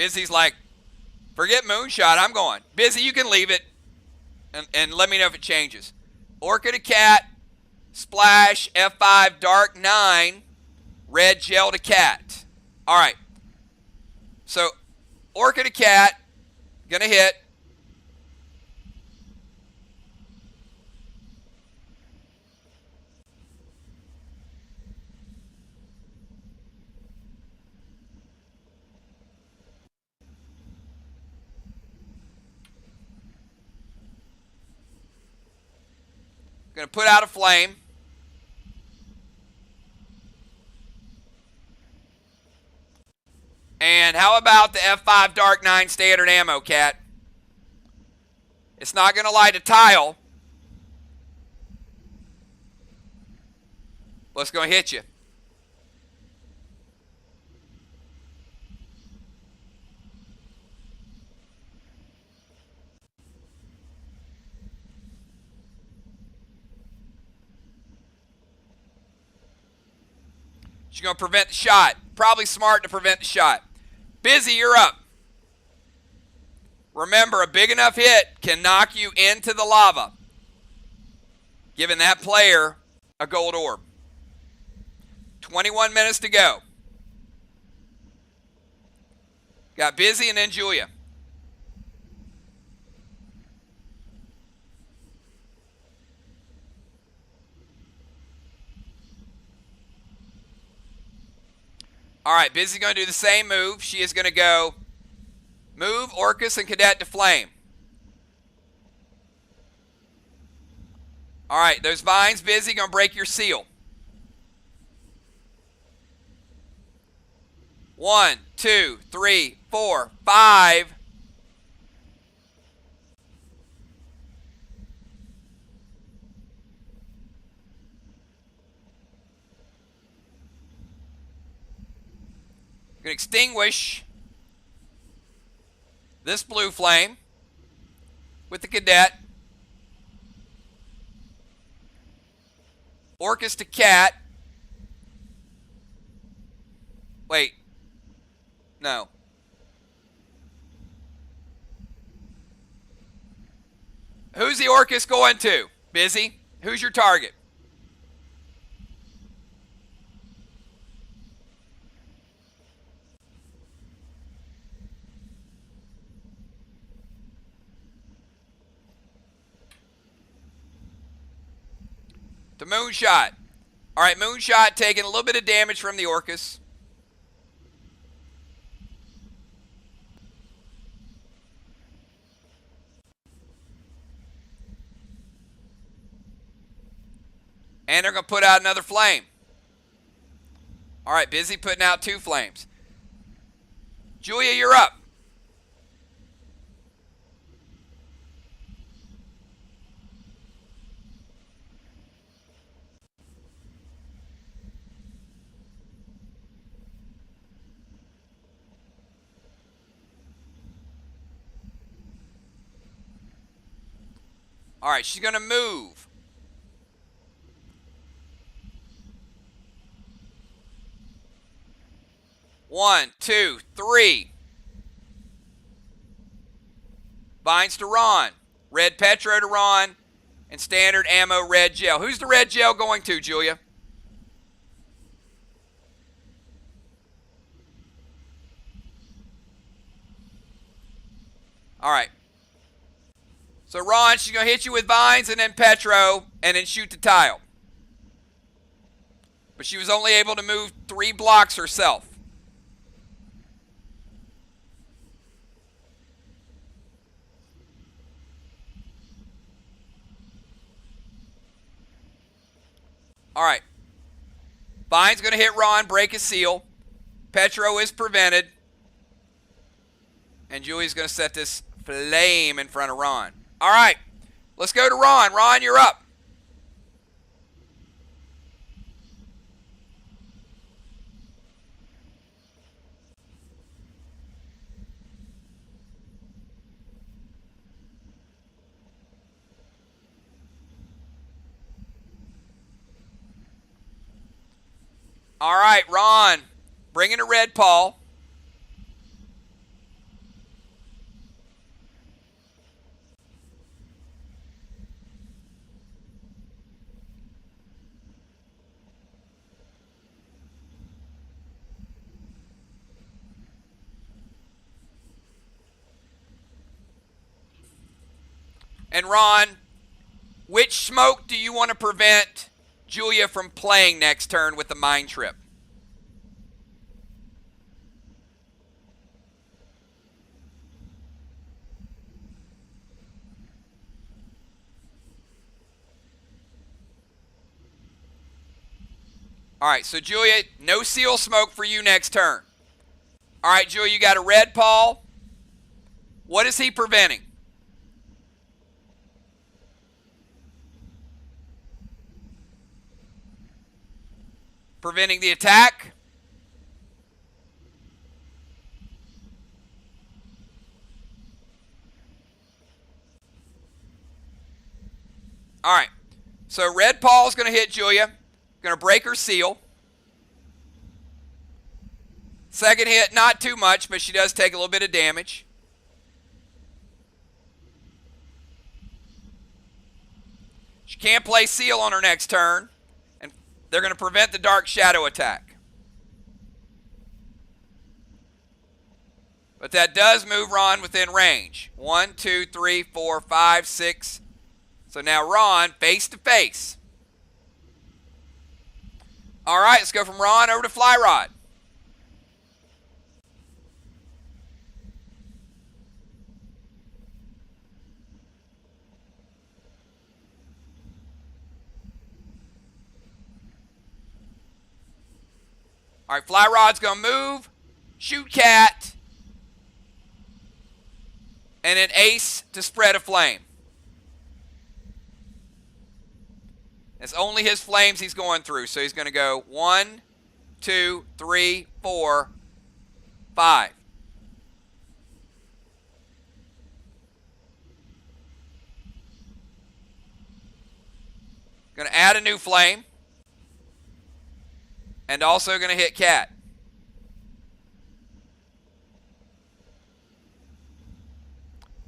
Busy's like, forget Moonshot, I'm going. Busy, you can leave it and let me know if it changes. Orca to cat, splash, F5, dark 9, red gel to cat. All right. So Orca to cat, gonna hit. Gonna put out a flame. And how about the F5 Dark 9 standard ammo, cat? It's not going to light a tile. But it's going to hit you. She's going to prevent the shot. Probably smart to prevent the shot. Busy, you're up. Remember, a big enough hit can knock you into the lava, giving that player a gold orb. 21 minutes to go. Got Busy and then Julia. All right, Busy's going to do the same move. She is going to go move Orcus and Cadet to flame. All right, those vines, Busy, going to break your seal. 1, 2, 3, 4, 5. Going to extinguish this blue flame with the Cadet. Orcus to cat. Wait. No. Who's the Orcus going to? Busy. Who's your target? To Moonshot. All right, Moonshot taking a little bit of damage from the Orcus. And they're going to put out another flame. All right, Busy putting out 2 flames. Julia, you're up. All right, she's going to move. One, two, three. Vines to Ron. Red Petro to Ron. And standard ammo red gel. Who's the red gel going to, Julia? All right. So, Ron, she's going to hit you with vines and then Petro and then shoot the tile. But she was only able to move 3 blocks herself. All right. Vine's going to hit Ron, break his seal. Petro is prevented. And Julie's going to set this flame in front of Ron. All right. Let's go to Ron. Ron, you're up. All right, Ron. Bring in a red Paul. And Ron, which smoke do you want to prevent Julia from playing next turn with the Mind Trip? All right, so Julia, no seal smoke for you next turn. All right, Julia, you got a red Paul. What is he preventing? Preventing the attack? All right, so red Paul is going to hit Julia. Going to break her seal. Second hit, not too much, but she does take a little bit of damage. She can't play seal on her next turn, and they're going to prevent the Dark Shadow attack. But that does move Ron within range. 1, 2, 3, 4, 5, 6. So now Ron face to face. All right, let's go from Ron over to Fly Rod. All right, Fly Rod's going to move, shoot Cat, and an ace to spread a flame. It's only his flames he's going through, so he's going to go 1, 2, 3, 4, 5. Going to add a new flame. And also going to hit Cat.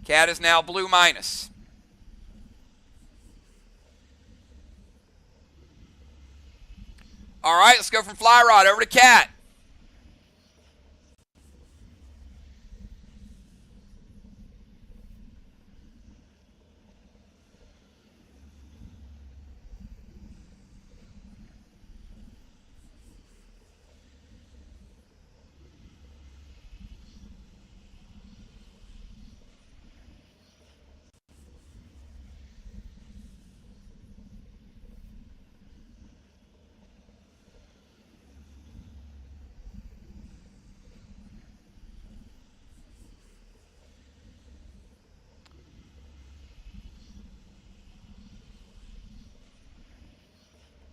Cat is now blue minus. All right, let's go from Fly Rod over to Cat.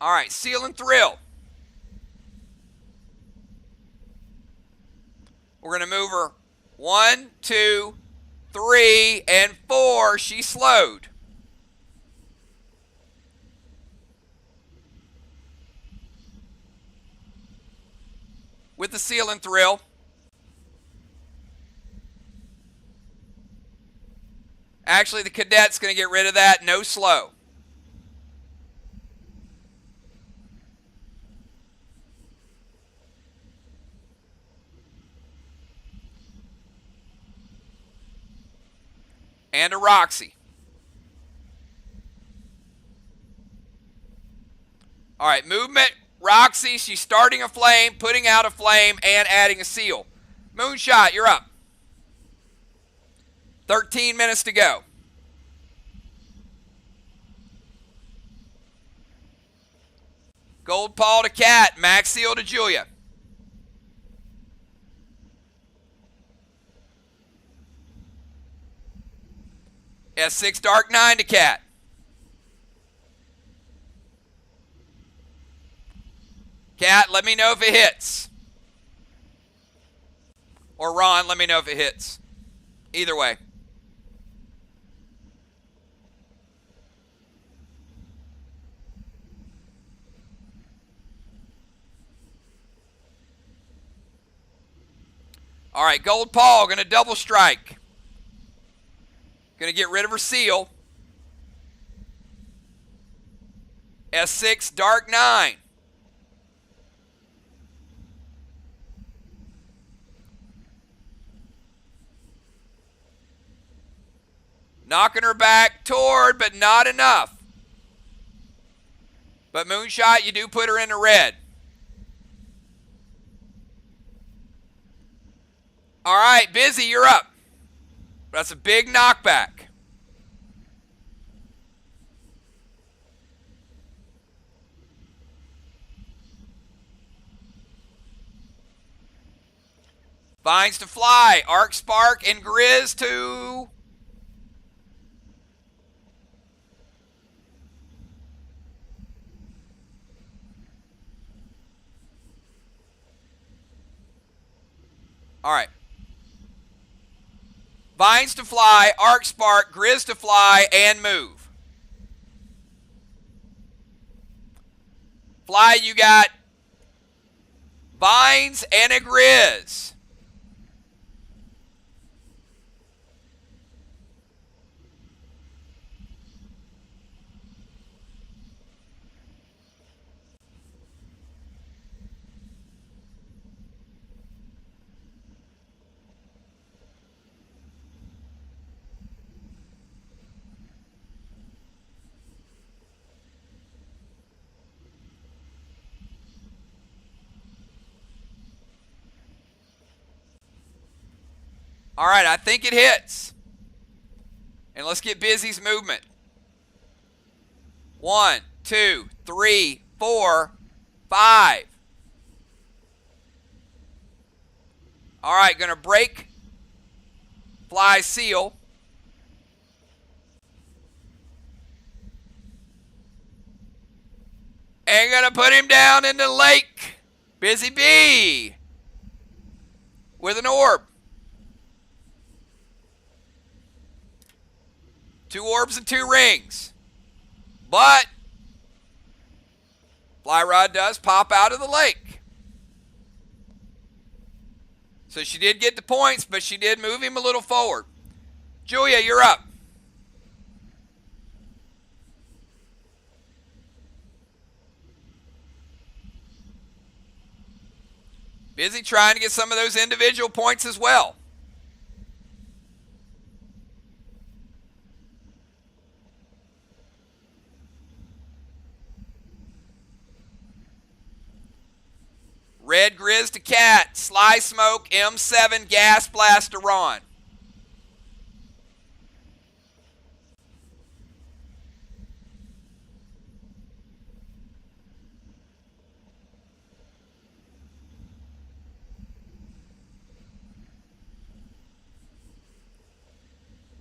All right, Seal and Thrill. We're going to move her 1, 2, 3, and 4. She slowed. With the Seal and Thrill. Actually, the Cadet's going to get rid of that. No slow. And a Roxy. All right, movement. Roxy, she's starting a flame, putting out a flame, and adding a seal. Moonshot, you're up. 13 minutes to go. Gold Paul to Cat. Max Seal to Julia. S6 Dark 9 to Cat. Cat, let me know if it hits. Or Ron, let me know if it hits. Either way. All right, Gold Paul going to double strike. Going to get rid of her seal. S6 Dark 9. Knocking her back toward, but not enough. But Moonshot, you do put her in the red. All right, Busy, you're up. That's a big knockback. Vines to Fly, Arc Spark, and Grizz to... All right. Vines to Fly, Arc Spark, Grizz to Fly, and move. Fly, you got Vines and a Grizz. All right, I think it hits. And let's get Busy's movement. 1, 2, 3, 4, 5. All right, going to break Fly's seal. And going to put him down in the lake. Busy Bee with an orb. 2 orbs and 2 rings. But Fly Rod does pop out of the lake. So she did get the points, but she did move him a little forward. Julia, you're up. Busy trying to get some of those individual points as well. Red Grizz to Cat, Sly Smoke, M7, Gas Blast to Ron.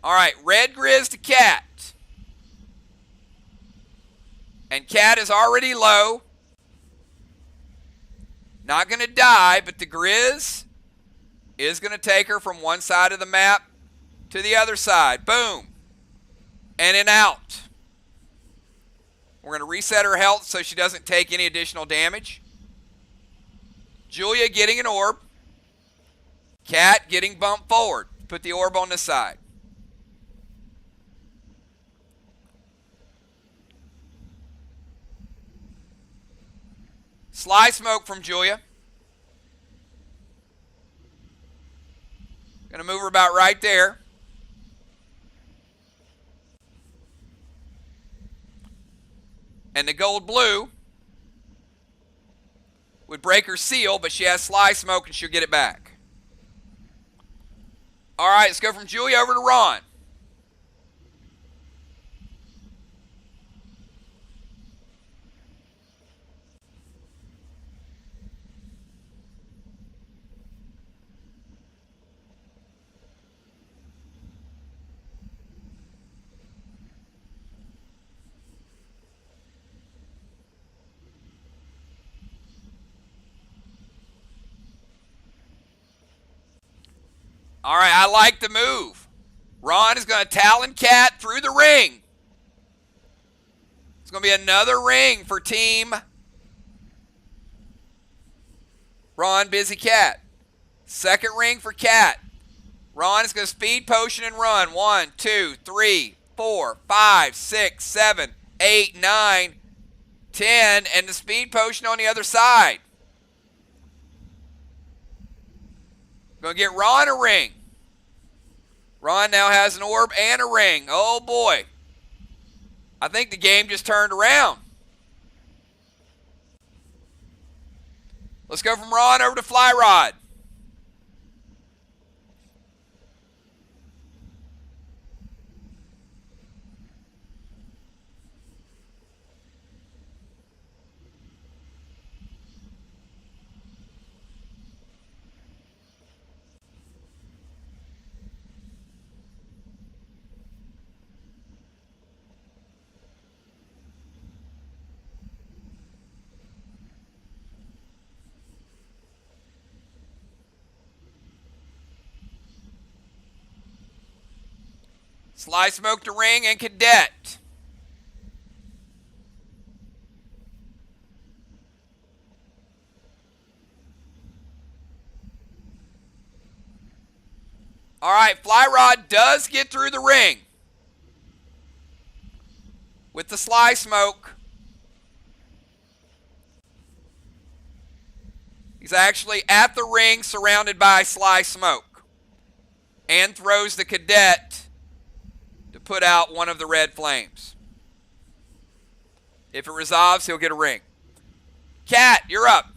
All right, Red Grizz to Cat. And Cat is already low. Not going to die, but the Grizz is going to take her from one side of the map to the other side. Boom. And an out. We're going to reset her health so she doesn't take any additional damage. Julia getting an orb. Cat getting bumped forward. Put the orb on this side. Sly Smoke from Julia. Going to move her about right there. And the gold blue would break her seal, but she has Sly Smoke and she'll get it back. All right, let's go from Julia over to Ron. All right, I like the move. Ron is going to Talon Cat through the ring. It's going to be another ring for Team Ron Busy Cat. Second ring for Cat. Ron is going to speed potion and run. 1, 2, 3, 4, 5, 6, 7, 8, 9, 10, and the speed potion on the other side. Going to get Ron a ring. Ron now has an orb and a ring. Oh boy. I think the game just turned around. Let's go from Ron over to Fly Rod. Sly Smoke to ring and Cadet. All right, Fly Rod does get through the ring with the Sly Smoke. He's actually at the ring surrounded by Sly Smoke and throws the Cadet to put out one of the red flames. If it resolves, he'll get a ring. Cat, you're up.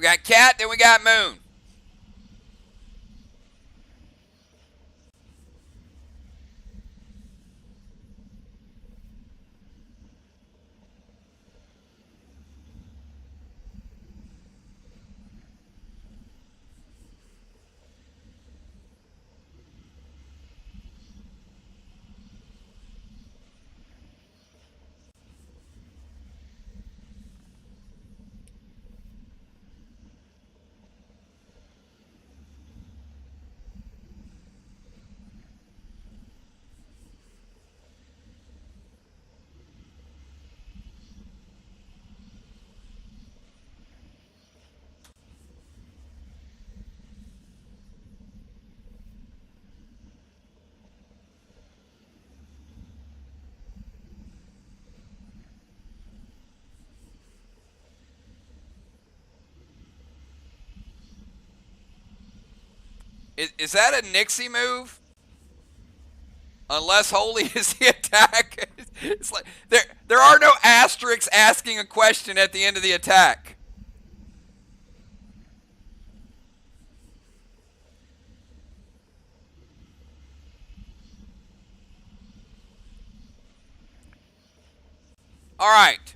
We got Cat, then we got Moon. Is that a Nixie move? Unless holy is the attack. It's like there are no asterisks asking a question at the end of the attack. All right.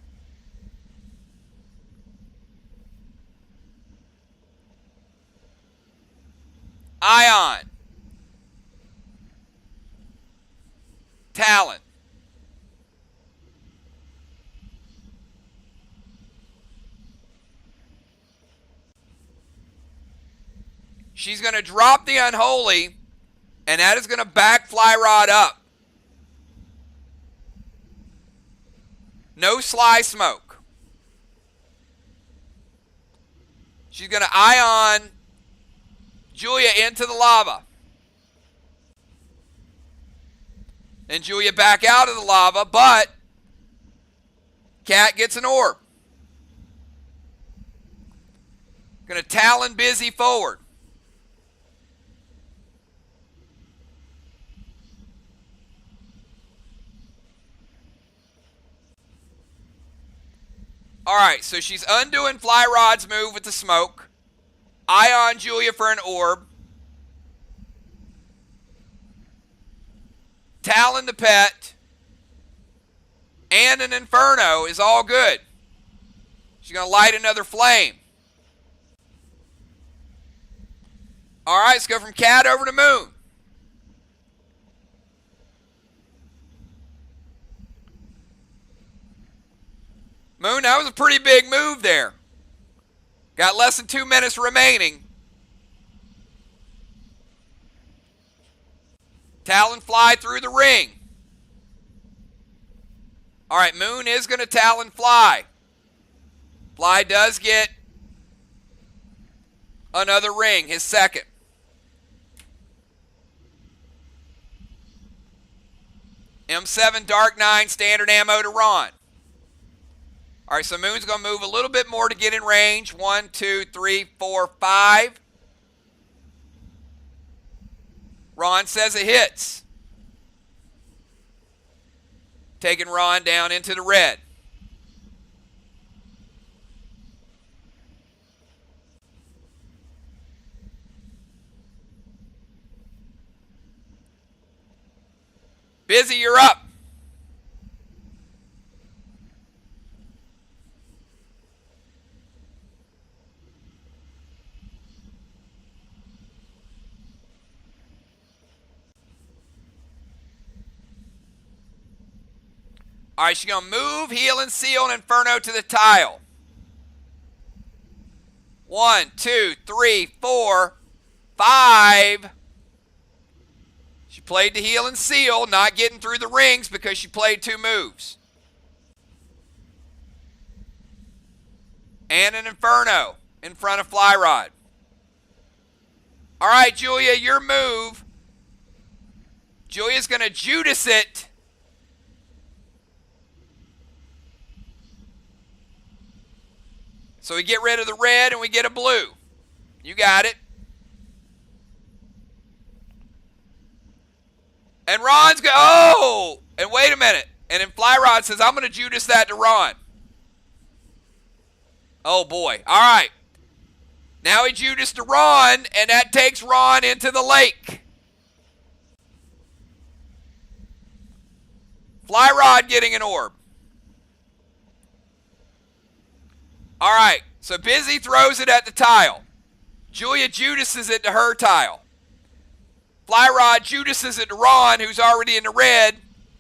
Ion. Talon. She's going to drop the Unholy, and that is going to back Fly Rod up. No Sly Smoke. She's going to Ion Julia into the lava. And Julia back out of the lava, but Cat gets an orb. Going to Talon Busy forward. All right, so she's undoing Fly Rod's move with the smoke. Eye on Julia for an orb. Talon the pet. And an Inferno is all good. She's going to light another flame. All right, let's go from Cat over to Moon. Moon, that was a pretty big move there. Got less than 2 minutes remaining. Talon fly through the ring. All right, Moon is going to Talon fly. Fly does get another ring, his second. M7 Dark 9 standard ammo to Ron. All right, so Moon's going to move a little bit more to get in range. 1, 2, 3, 4, 5. Ron says it hits. Taking Ron down into the red. Busy, you're up. All right, she's going to move, heal, and seal, and Inferno to the tile. 1, 2, 3, 4, 5. She played the heal and seal, not getting through the rings because she played 2 moves. And an Inferno in front of Fly Rod. All right, Julia, your move. Julia's going to Judas it. So we get rid of the red and we get a blue. You got it. And Ron's go. Oh! And wait a minute. And then Fly Rod says, I'm going to Judas that to Ron. Oh, boy. All right. Now he Judas to Ron, and that takes Ron into the lake. Fly Rod getting an orb. All right, so Busy throws it at the tile. Julia Judases it to her tile. Fly Rod Judases it to Ron, who's already in the red,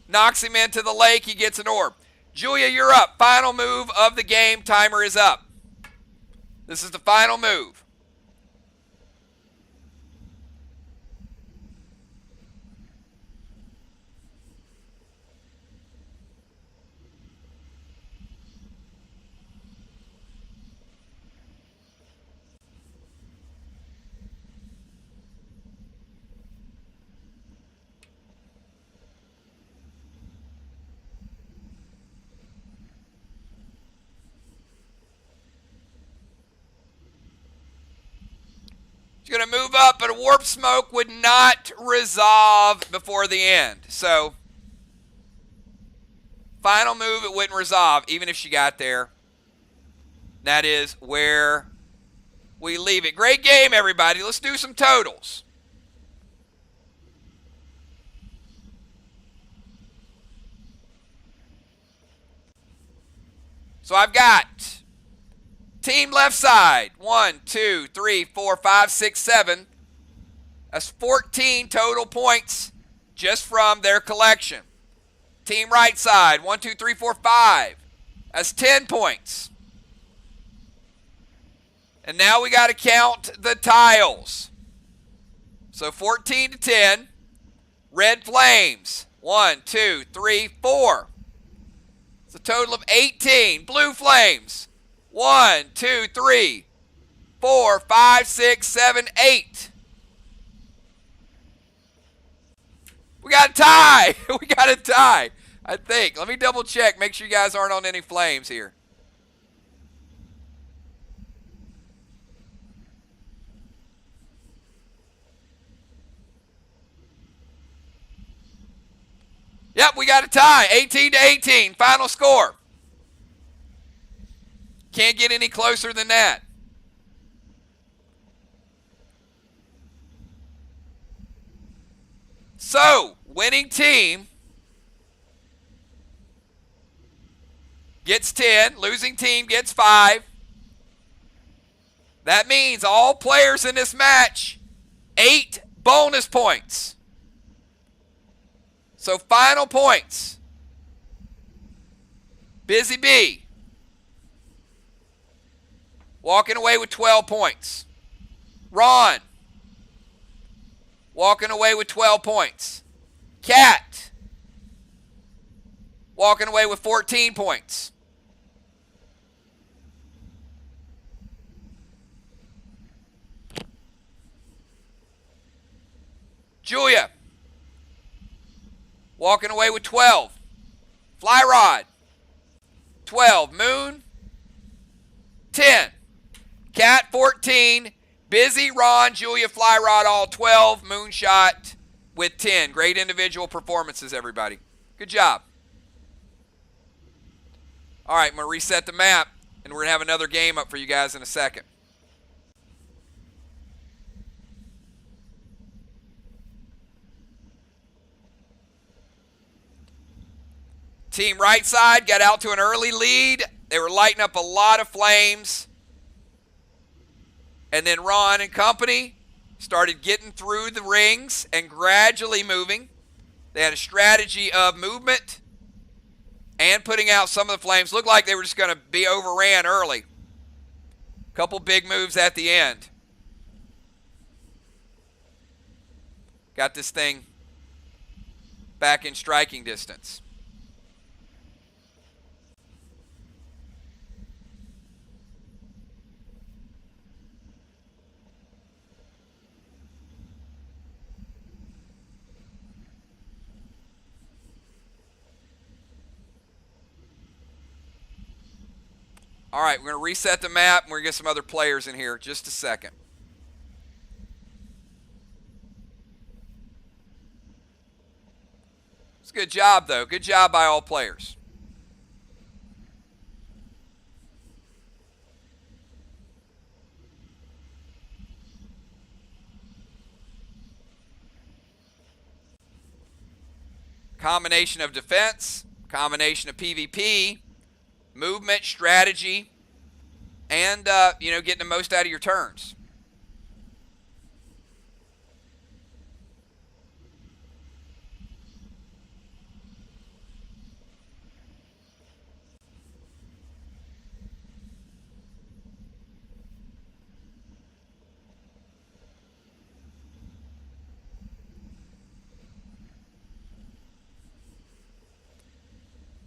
knocks him into the lake, he gets an orb. Julia, you're up. Final move of the game. Timer is up. This is the final move. She's going to move up, but a warp smoke would not resolve before the end. So, final move, it wouldn't resolve, even if she got there. That is where we leave it. Great game, everybody. Let's do some totals. So I've got team left side, 1, 2, 3, 4, 5, 6, 7. That's 14 total points just from their collection. Team right side, 1, 2, 3, 4, 5. That's 10 points. And now we got to count the tiles. So 14 to 10. Red Flames, 1, 2, 3, 4. It's a total of 18. Blue Flames, 1, 2, 3, 4, 5, 6, 7, 8. We got a tie. We got a tie, I think. Let me double check. Make sure you guys aren't on any flames here. Yep, we got a tie. 18 to 18. Final score. Can't get any closer than that. So, winning team gets 10, losing team gets 5. That means all players in this match, 8 bonus points. So final points. Busy Bee walking away with 12 points. Ron walking away with 12 points. Cat walking away with 14 points. Julia walking away with 12. Fly Rod 12. Moon 10. Cat 14. Busy, Ron, Julia, Fly Rod all 12. Moonshot with 10. Great individual performances, everybody. Good job. All right, I'm going to reset the map, and we're going to have another game up for you guys in a second. Team right side got out to an early lead. They were lighting up a lot of flames. And then Ron and company started getting through the rings and gradually moving. They had a strategy of movement and putting out some of the flames. Looked like they were just going to be overran early. Couple big moves at the end. Got this thing back in striking distance. All right, we're going to reset the map, and we're going to get some other players in here. Just a second. It's a good job, though. Good job by all players. Combination of defense, combination of PvP, movement, strategy, and, getting the most out of your turns.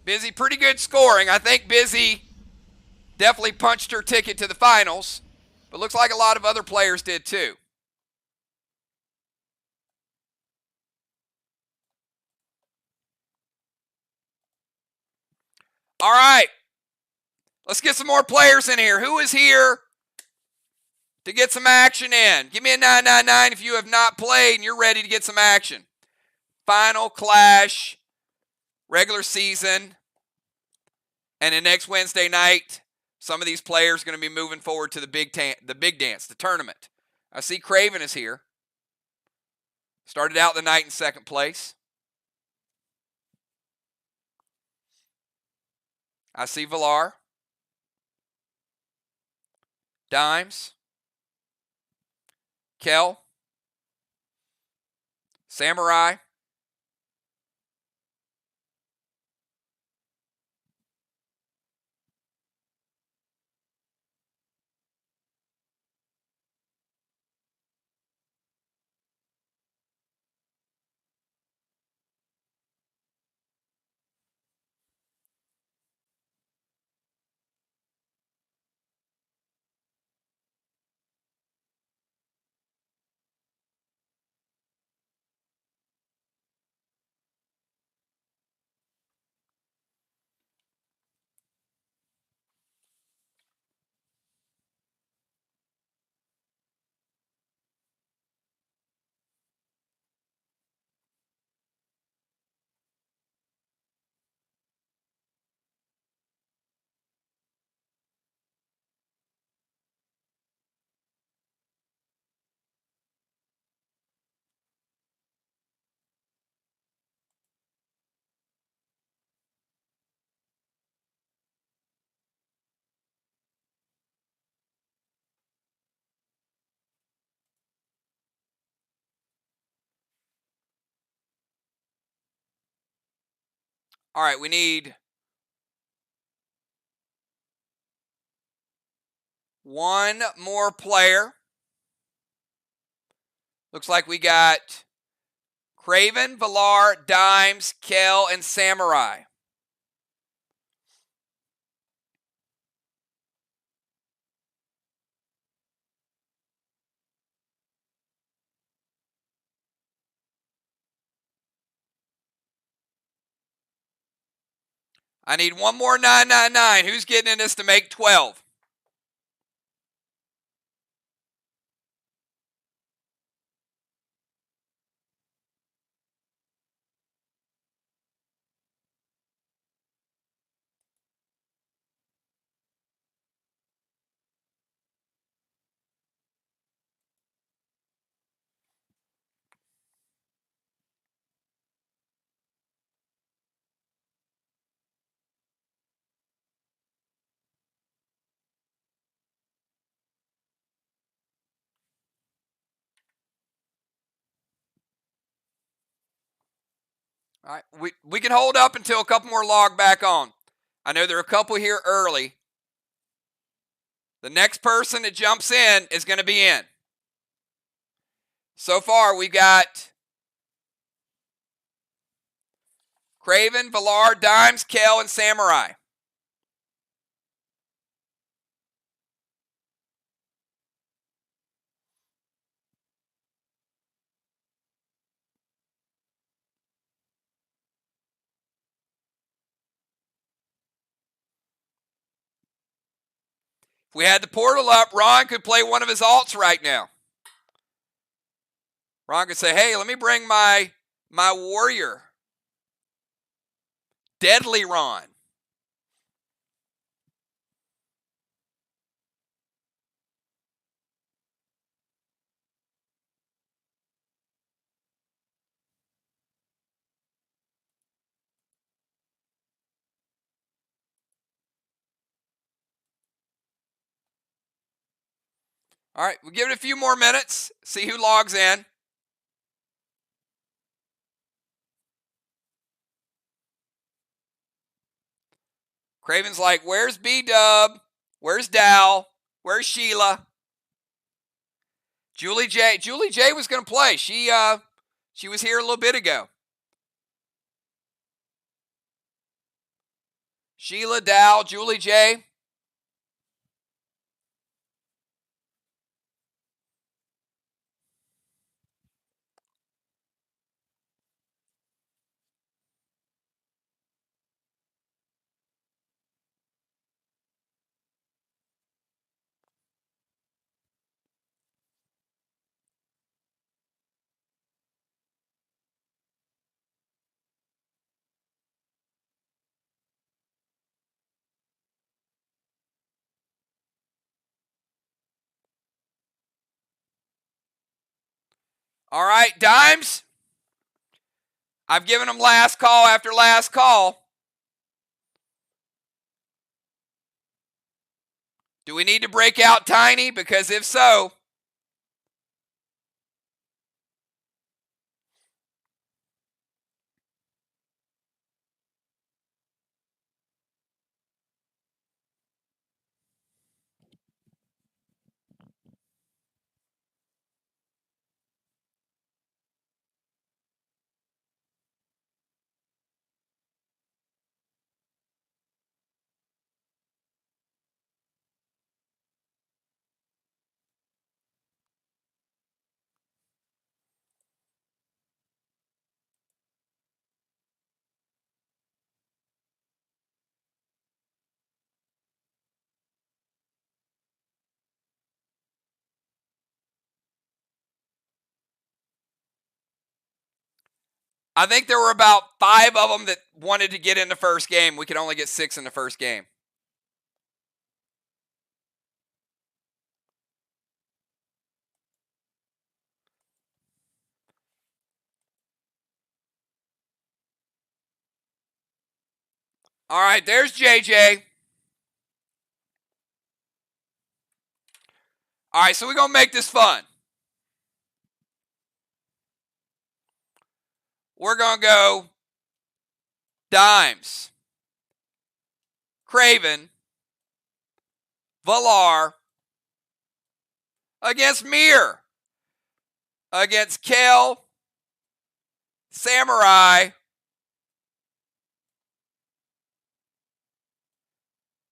Busy, pretty good scoring. I think Busy definitely punched her ticket to the finals, but looks like a lot of other players did too. All right, let's get some more players in here. Who is here to get some action in? Give me a 999 if you have not played and you're ready to get some action. Final Clash, regular season, and then next Wednesday night, some of these players are going to be moving forward to the big dance, the tournament. I see Craven is here. Started out the night in second place. I see Villar. Dimes. Kel. Samurai. All right, we need one more player. Looks like we got Craven, Villar, Dimes, Kel, and Samurai. I need one more 999. Who's getting in this to make 12? All right, we can hold up until a couple more log back on. I know there are a couple here early. The next person that jumps in is going to be in. So far, we've got Craven, Villar, Dimes, Kel, and Samurai. If we had the portal up, Ron could play one of his alts right now. Ron could say, hey, let me bring my warrior. Deadly Ron. All right, we'll give it a few more minutes, see who logs in. Craven's like, where's B-Dub? Where's Dal? Where's Sheila? Julie J. Julie J was going to play. She was here a little bit ago. Sheila, Dal, Julie J. All right, Dimes. I've given them last call after last call. Do we need to break out Tiny? Because if so, I think there were about 5 of them that wanted to get in the first game. We could only get 6 in the first game. All right, there's JJ. All right, so we're going to make this fun. We're going to go Dimes, Craven, Valar, against Mir, against Kel, Samurai,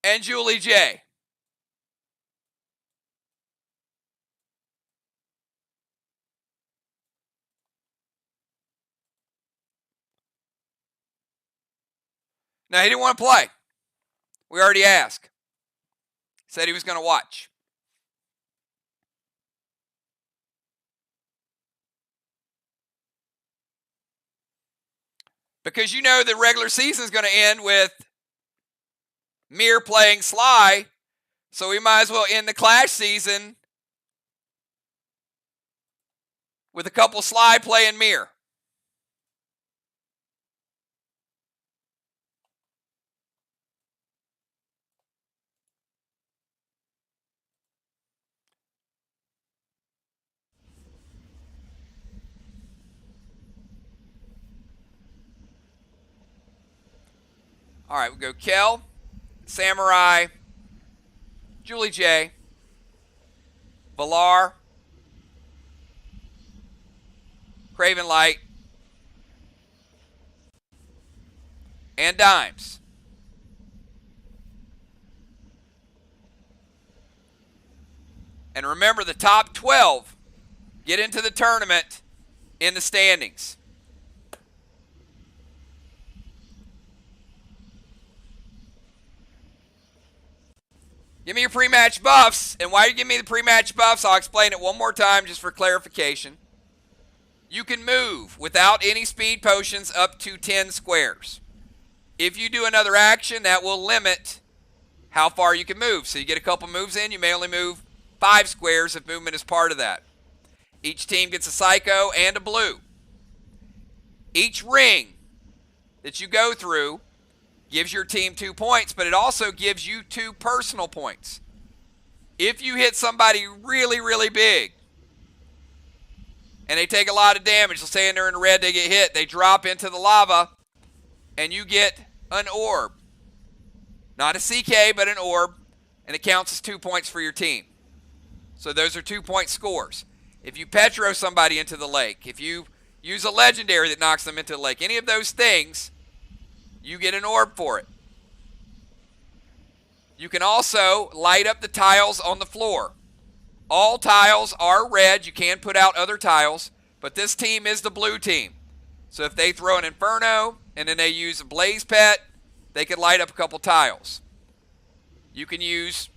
and Julie J. Now, he didn't want to play. We already asked. Said he was going to watch. Because you know the regular season is going to end with Mir playing Sly, so we might as well end the Clash season with a couple Sly playing Mir. All right, we go Kel, Samurai, Julie J, Valar, Craven Light, and Dimes. And remember, the top 12 get into the tournament in the standings. Give me your pre-match buffs. And while you give me the pre-match buffs, I'll explain it one more time just for clarification. You can move without any speed potions up to 10 squares. If you do another action, that will limit how far you can move. So you get a couple moves in, you may only move 5 squares if movement is part of that. Each team gets a Psycho and a Blue. Each ring that you go through gives your team 2 points, but it also gives you 2 personal points. If you hit somebody really, really big and they take a lot of damage, let's say they're in the red, they get hit, they drop into the lava, and you get an orb. Not a CK, but an orb, and it counts as 2 points for your team. So those are 2-point scores. If you Petro somebody into the lake, if you use a legendary that knocks them into the lake, any of those things, you get an orb for it. You can also light up the tiles on the floor. All tiles are red. You can put out other tiles, but this team is the blue team. So if they throw an Inferno and then they use a Blaze Pet, they can light up a couple tiles. You can use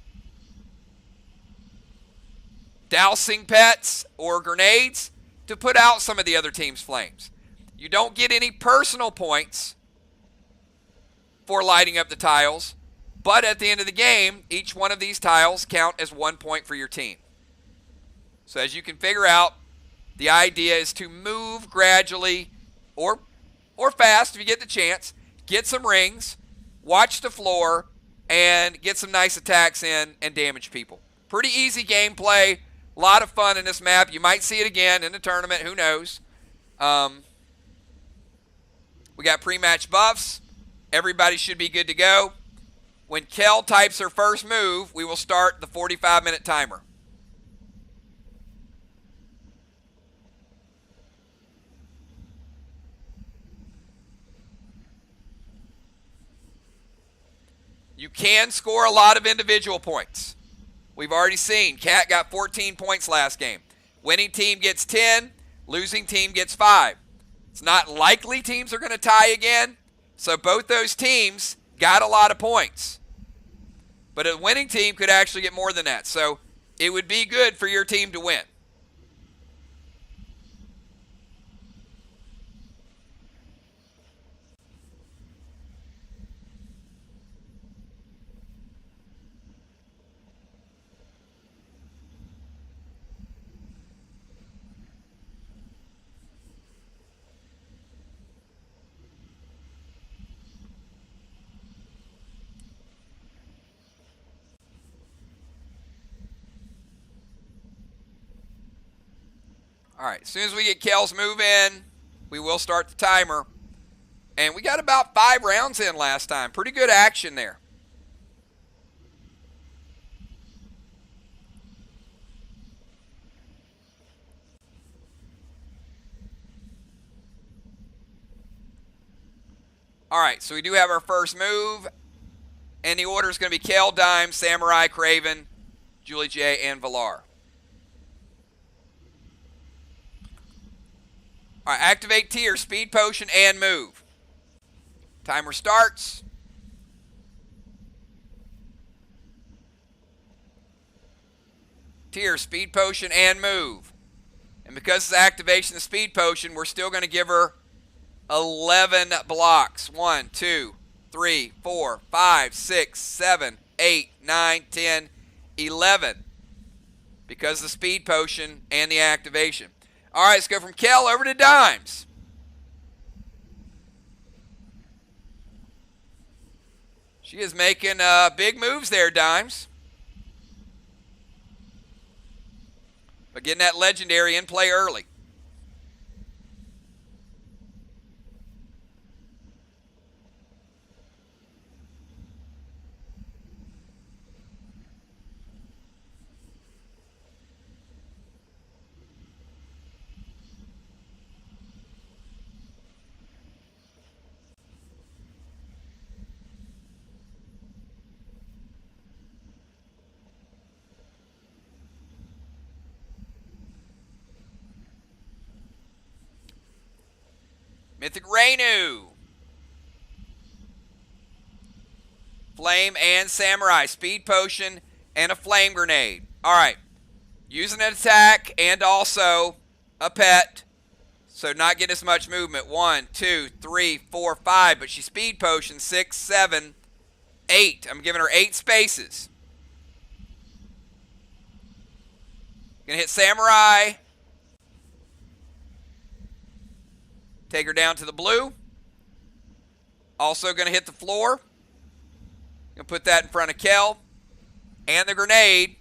dousing pets or grenades to put out some of the other team's flames. You don't get any personal points for lighting up the tiles, but at the end of the game, each one of these tiles count as 1 point for your team. So as you can figure out, the idea is to move gradually or fast if you get the chance, get some rings, watch the floor, and get some nice attacks in and damage people. Pretty easy gameplay, a lot of fun in this map. You might see it again in the tournament, who knows. We got pre-match buffs. Everybody should be good to go. When Kel types her first move, we will start the 45-minute timer. You can score a lot of individual points. We've already seen Cat got 14 points last game. Winning team gets 10, losing team gets 5. It's not likely teams are going to tie again, so both those teams got a lot of points. But a winning team could actually get more than that, so it would be good for your team to win. All right, as soon as we get Kel's move in, we will start the timer. And we got about 5 rounds in last time. Pretty good action there. All right, so we do have our first move. And the order is going to be Kel, Dime, Samurai, Craven, Julie J, and Villar. All right, activate tier, speed potion, and move. Timer starts. Tier, speed potion, and move. And because it's activation of speed potion, we're still going to give her 11 blocks. 1, 2, 3, 4, 5, 6, 7, 8, 9, 10, 11. Because of the speed potion and the activation. All right, let's go from Kel over to Dimes. She is making big moves there, Dimes. But getting that legendary in play early. Mythic Rainu. Flame and Samurai. Speed Potion and a Flame Grenade. All right. Using an attack and also a pet. So not getting as much movement. 1, 2, 3, 4, 5. But she Speed Potion 6, 7, 8. I'm giving her 8 spaces. Gonna hit Samurai. Take her down to the blue. Also going to hit the floor. Going to put that in front of Kel. And the grenade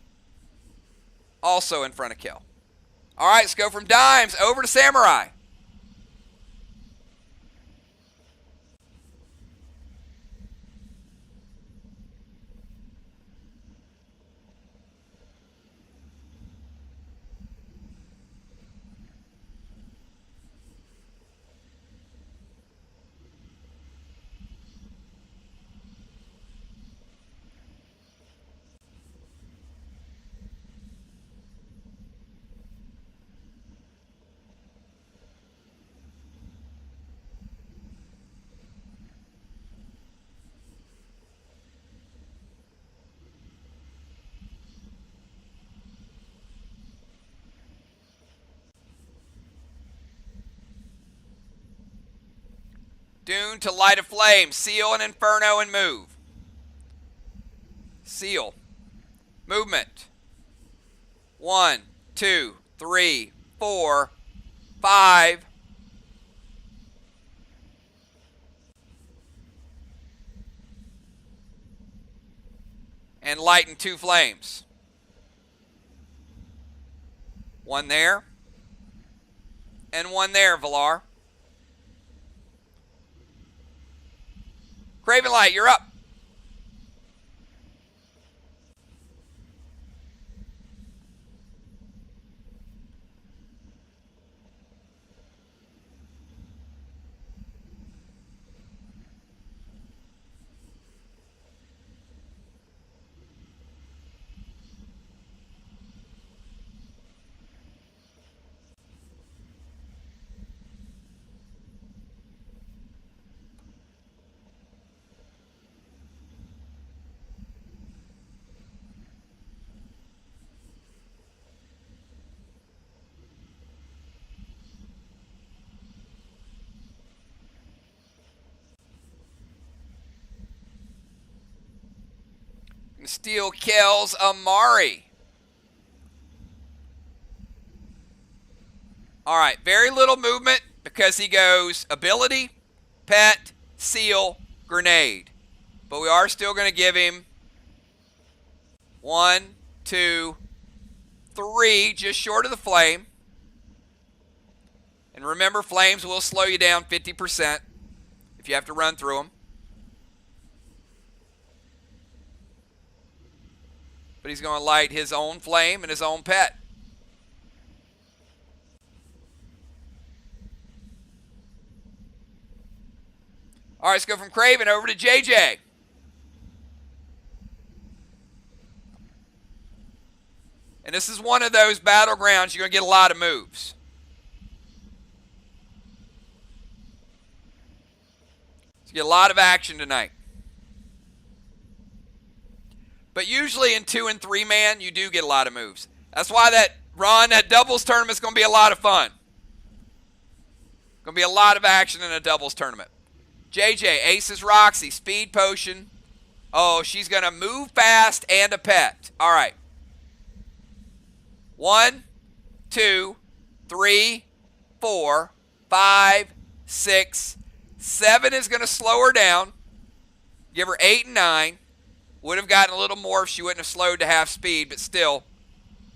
also in front of Kel. All right, let's go from Dimes over to Samurai. Dune to Light a Flame. Seal and Inferno and move. Seal. Movement. 1, 2, 3, 4, 5. And lighten 2 flames. 1 there. And 1 there, Villar. Craven Light, you're up. Steal Kel's Amari. All right, very little movement because he goes ability, pet, seal, grenade. But we are still going to give him 1, 2, 3, just short of the flame. And remember, flames will slow you down 50% if you have to run through them. But he's going to light his own flame and his own pet. All right, let's go from Craven over to JJ. And this is one of those battlegrounds you're going to get a lot of moves. So you get a lot of action tonight. But usually in 2 and 3 man, you do get a lot of moves. That's why that doubles tournament is going to be a lot of fun. Going to be a lot of action in a doubles tournament. JJ, Aces Roxy, Speed Potion. Oh, she's going to move fast and a pet. All right. 1, 2, 3, 4, 5, 6, 7 is going to slow her down. Give her 8 and 9. Would have gotten a little more if she wouldn't have slowed to half speed, but still,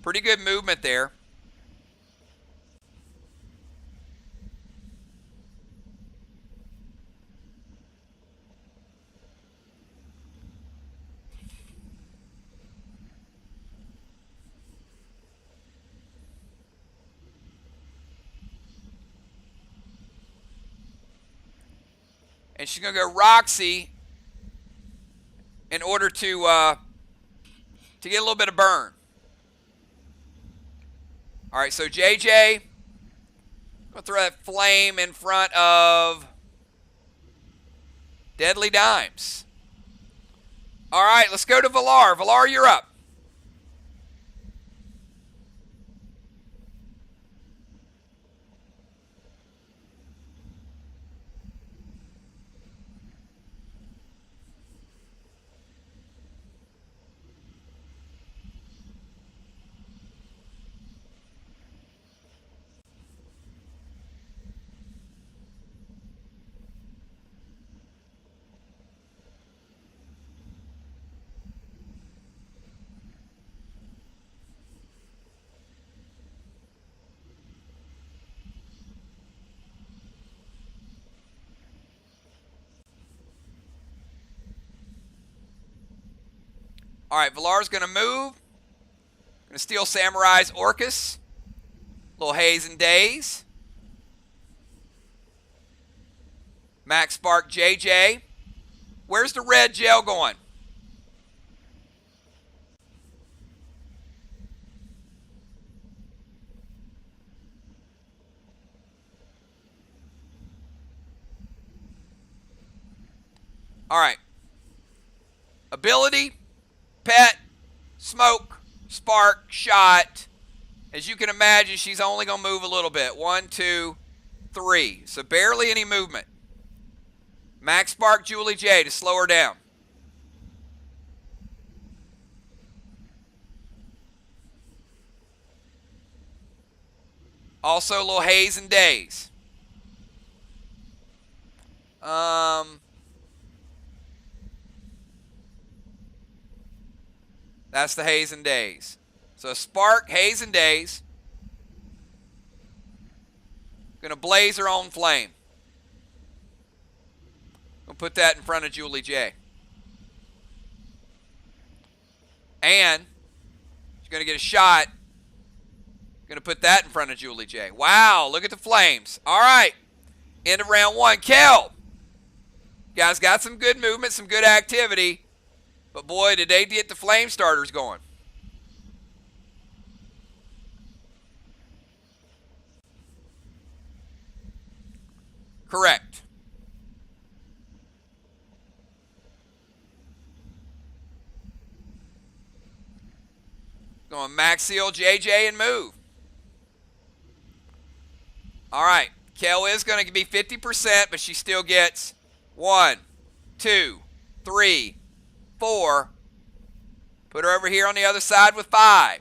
pretty good movement there. And she's going to go Roxy in order to get a little bit of burn. All right, so JJ, I'm going to throw that flame in front of Deadly Dimes. All right, let's go to Villar. Villar, you're up. All right, Villar's going to move. Going to steal Samurai's Orcus. Little Haze and Daze. Max Spark JJ. Where's the red gel going? All right. Ability, pet, smoke, spark, shot. As you can imagine, she's only going to move a little bit. 1, 2, 3. So barely any movement. Max Spark Julie J to slow her down. Also, a little Haze and Daze. That's the Haze and Daze. So Spark, Haze and Daze. Gonna blaze her own flame. Gonna put that in front of Julie J. And she's gonna get a shot. Gonna put that in front of Julie J. Wow, look at the flames. All right, end of round 1. Kel. Guys got some good movement, some good activity. But boy, did they get the flame starters going. Correct. Going Max Seal, JJ, and move. All right. Kel is going to be 50%, but she still gets 1, 2, 3, 4. Put her over here on the other side with 5.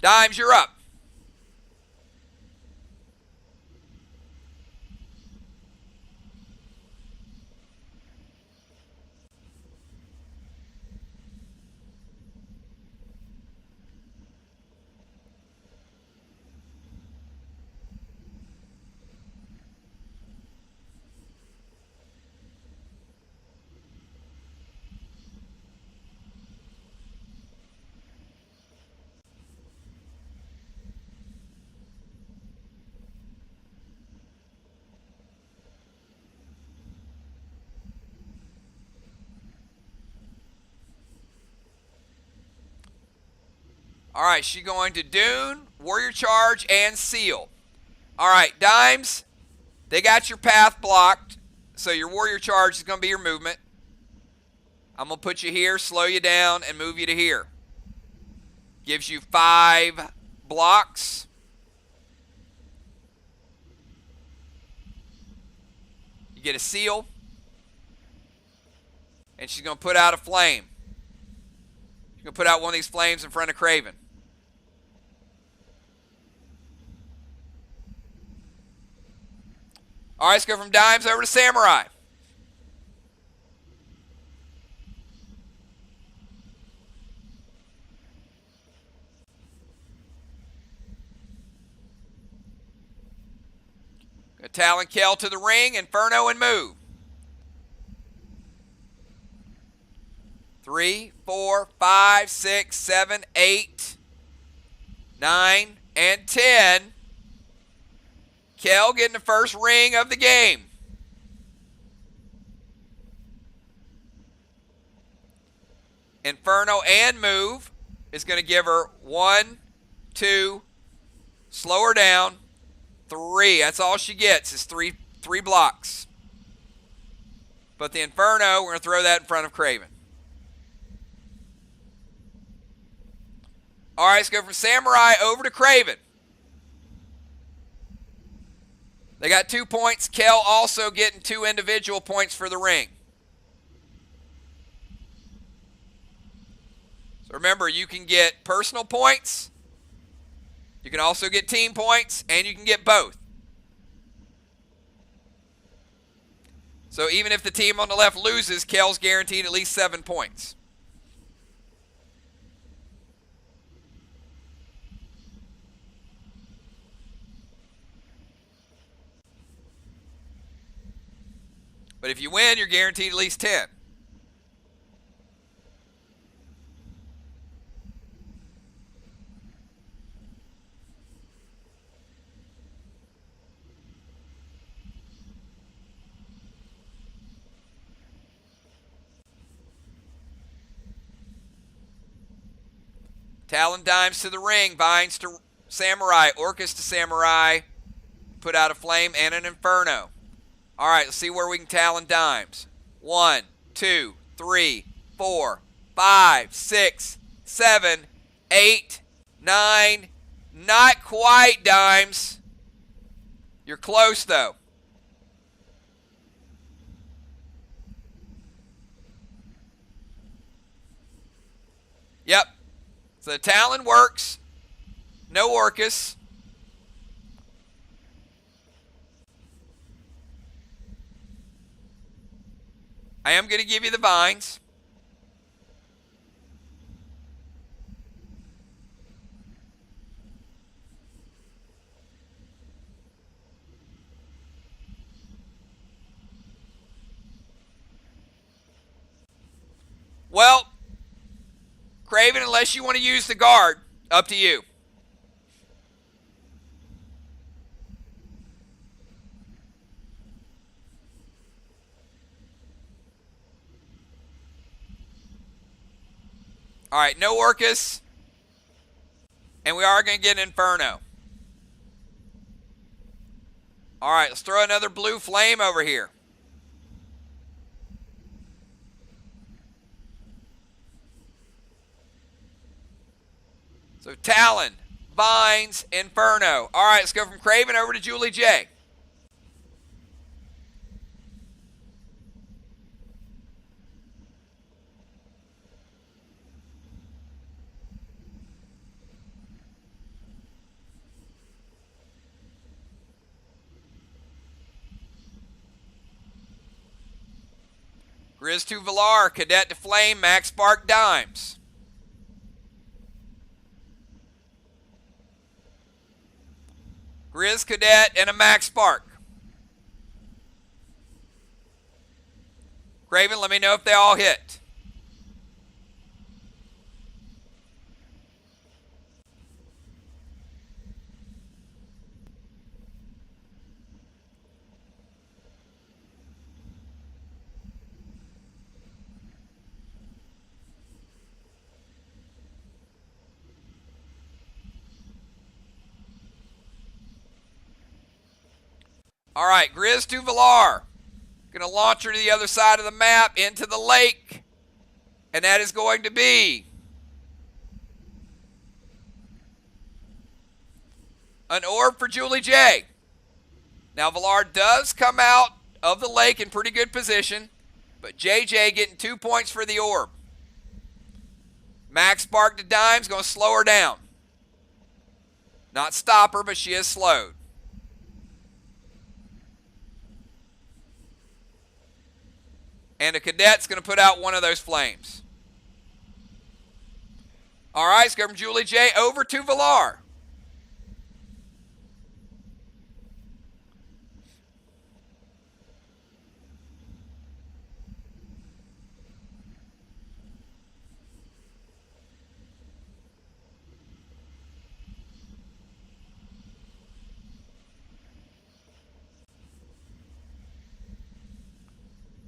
Dimes, you're up. All right, she's going to Dune, Warrior Charge, and Seal. All right, Dimes, they got your path blocked, so your Warrior Charge is going to be your movement. I'm going to put you here, slow you down, and move you to here. Gives you 5 blocks. You get a Seal. And she's going to put out a flame. She's going to put out one of these flames in front of Craven. All right, let's go from Dimes over to Samurai. Talon Kell to the ring, Inferno, and move. 3, 4, 5, 6, 7, 8, 9, and 10. Kell getting the first ring of the game. Inferno and move is going to give her 1, 2, slow her down, 3. That's all she gets is three blocks. But the Inferno, we're going to throw that in front of Craven. All right, let's go from Samurai over to Craven. They got 2 points. Kell also getting 2 individual points for the ring. So remember, you can get personal points. You can also get team points, and you can get both. So even if the team on the left loses, Kell's guaranteed at least 7 points. But if you win, you're guaranteed at least 10. Talon Dimes to the ring, Vines to Samurai, Orcus to Samurai, put out a flame and an Inferno. All right, let's see where we can Talon Dimes. 1, 2, 3, 4, 5, 6, 7, 8, 9. Not quite, Dimes. You're close, though. Yep. So the Talon works. No Orcus. I am going to give you the Vines. Well, Craven, unless you want to use the guard, up to you. All right, no Orcus. And we are going to get an Inferno. All right, let's throw another blue flame over here. So Talon, Vines, Inferno. All right, let's go from Craven over to Julie J. Grizz to Villar, Cadet to Flame, Max Spark Dimes. Grizz, Cadet, and a Max Spark. Craven, let me know if they all hit. All right, Grizz to Villar. Going to launch her to the other side of the map into the lake. And that is going to be an orb for Julie J. Now, Villar does come out of the lake in pretty good position, but JJ getting 2 points for the orb. Max Spark to Dimes, going to slow her down. Not stop her, but she is slowed. And a cadet's going to put out one of those flames. All right, let's go from Julie J over to Villar.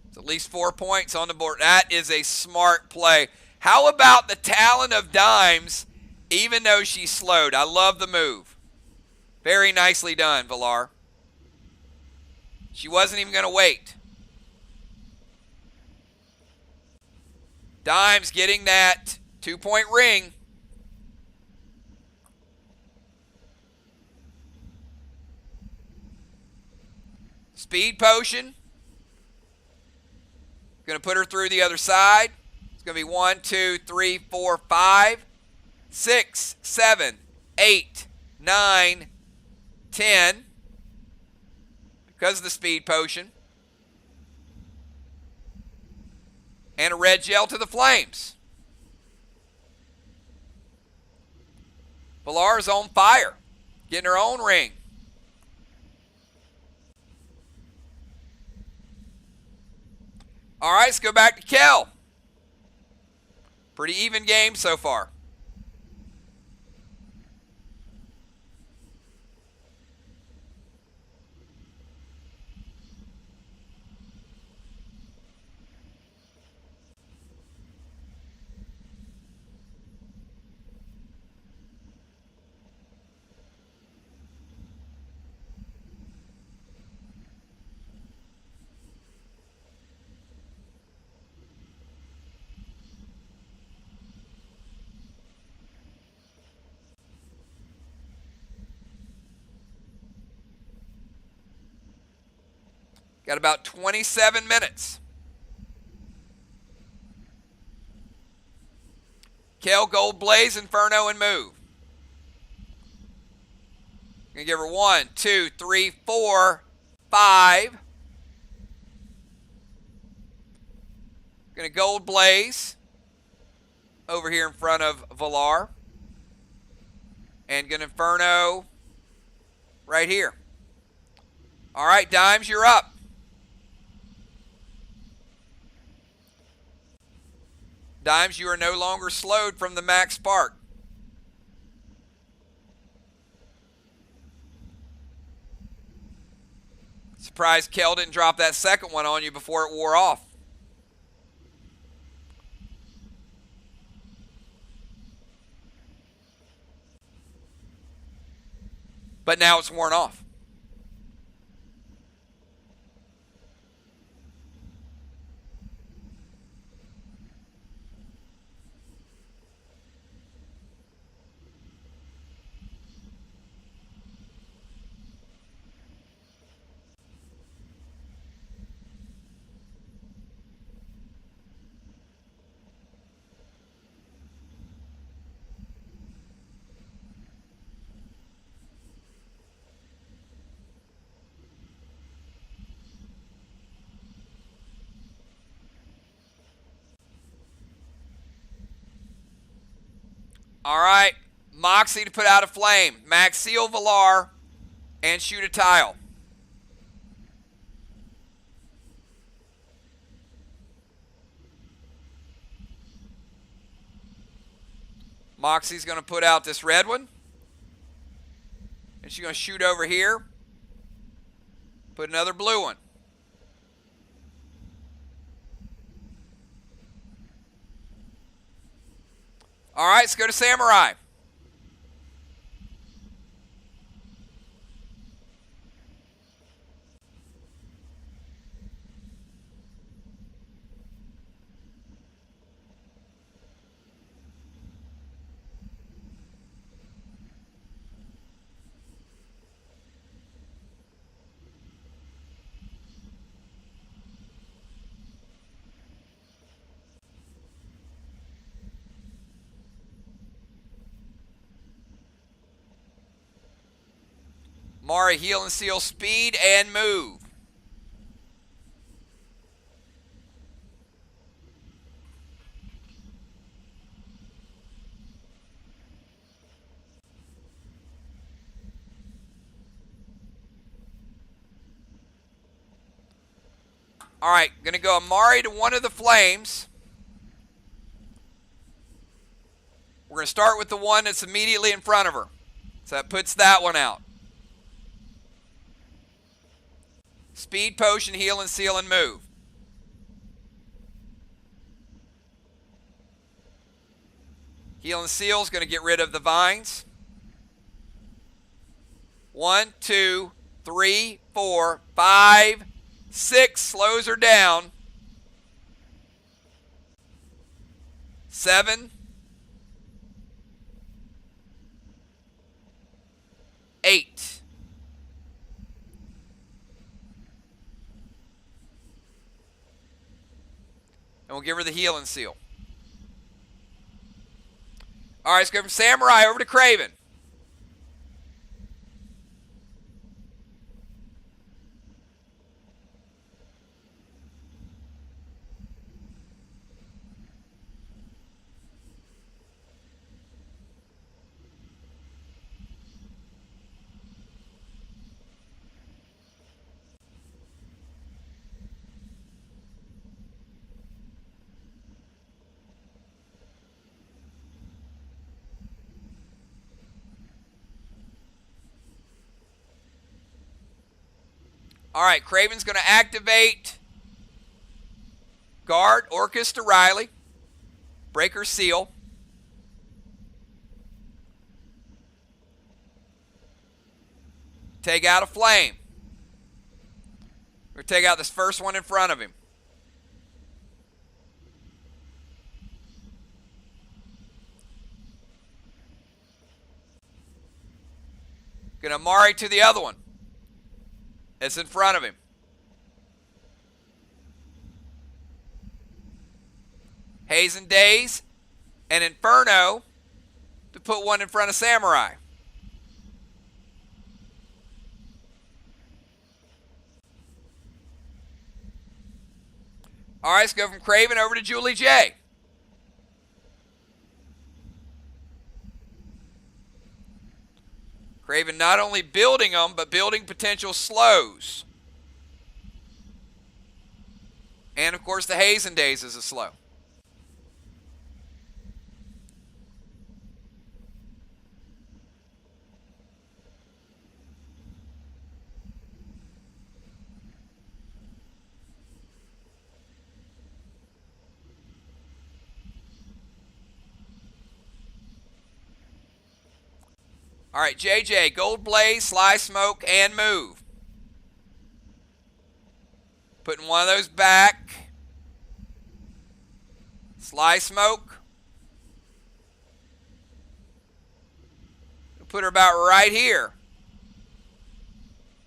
It's at least 4 points on the board. That is a smart play. How about the talent of Dimes, even though she's slowed? I love the move. Very nicely done, Villar. She wasn't even going to wait. Dimes getting that 2-point ring. Speed potion. Going to put her through the other side. It's going to be 1, 2, 3, 4, 5, 6, 7, 8, 9, 10. Because of the speed potion. And a red gel to the flames. Villar's on fire. Getting her own ring. All right, let's go back to Kel. Pretty even game so far. Got about 27 minutes. Kel, Gold Blaze, Inferno, and move. Gonna give her 1, 2, 3, 4, 5. Gonna Gold Blaze over here in front of Villar. And gonna Inferno right here. All right, Dimes, you're up. Dimes, you are no longer slowed from the max spark. Surprised Kel didn't drop that second one on you before it wore off. But now it's worn off. All right, Moxie to put out a flame. Max seal Villar and shoot a tile. Moxie's going to put out this red one. And she's going to shoot over here. Put another blue one. All right, let's go to Samurai. Amari, heal and seal, speed, and move. All right, going to go Amari to one of the flames. We're going to start with the one that's immediately in front of her. So that puts that one out. Speed, potion, heal, and seal, and move. Heal and seal is going to get rid of the vines. 1, 2, 3, 4, 5, 6 slows her down. 7, 8. And we'll give her the heal and seal. All right, let's go from Samurai over to Craven. All right, Craven's going to activate Guard, Orcus to Riley, Breaker Seal. Take out a flame. We're going to take out this first one in front of him. Going to Amari to the other one. It's in front of him. Haze and Daze and Inferno to put one in front of Samurai. All right, let's go from Craven over to Julie J. Craven not only building them, but building potential slows. And, of course, the Haze and Daze is a slow. All right, JJ, Gold Blaze, Sly Smoke, and move. Putting one of those back. Sly Smoke. We'll put her about right here.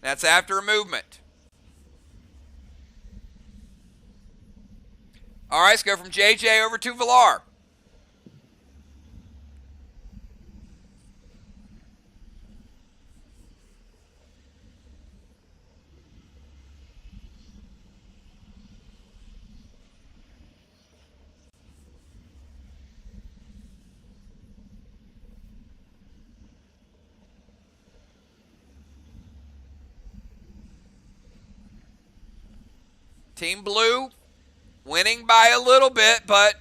That's after a movement. All right, let's go from JJ over to Villar. Team Blue winning by a little bit, but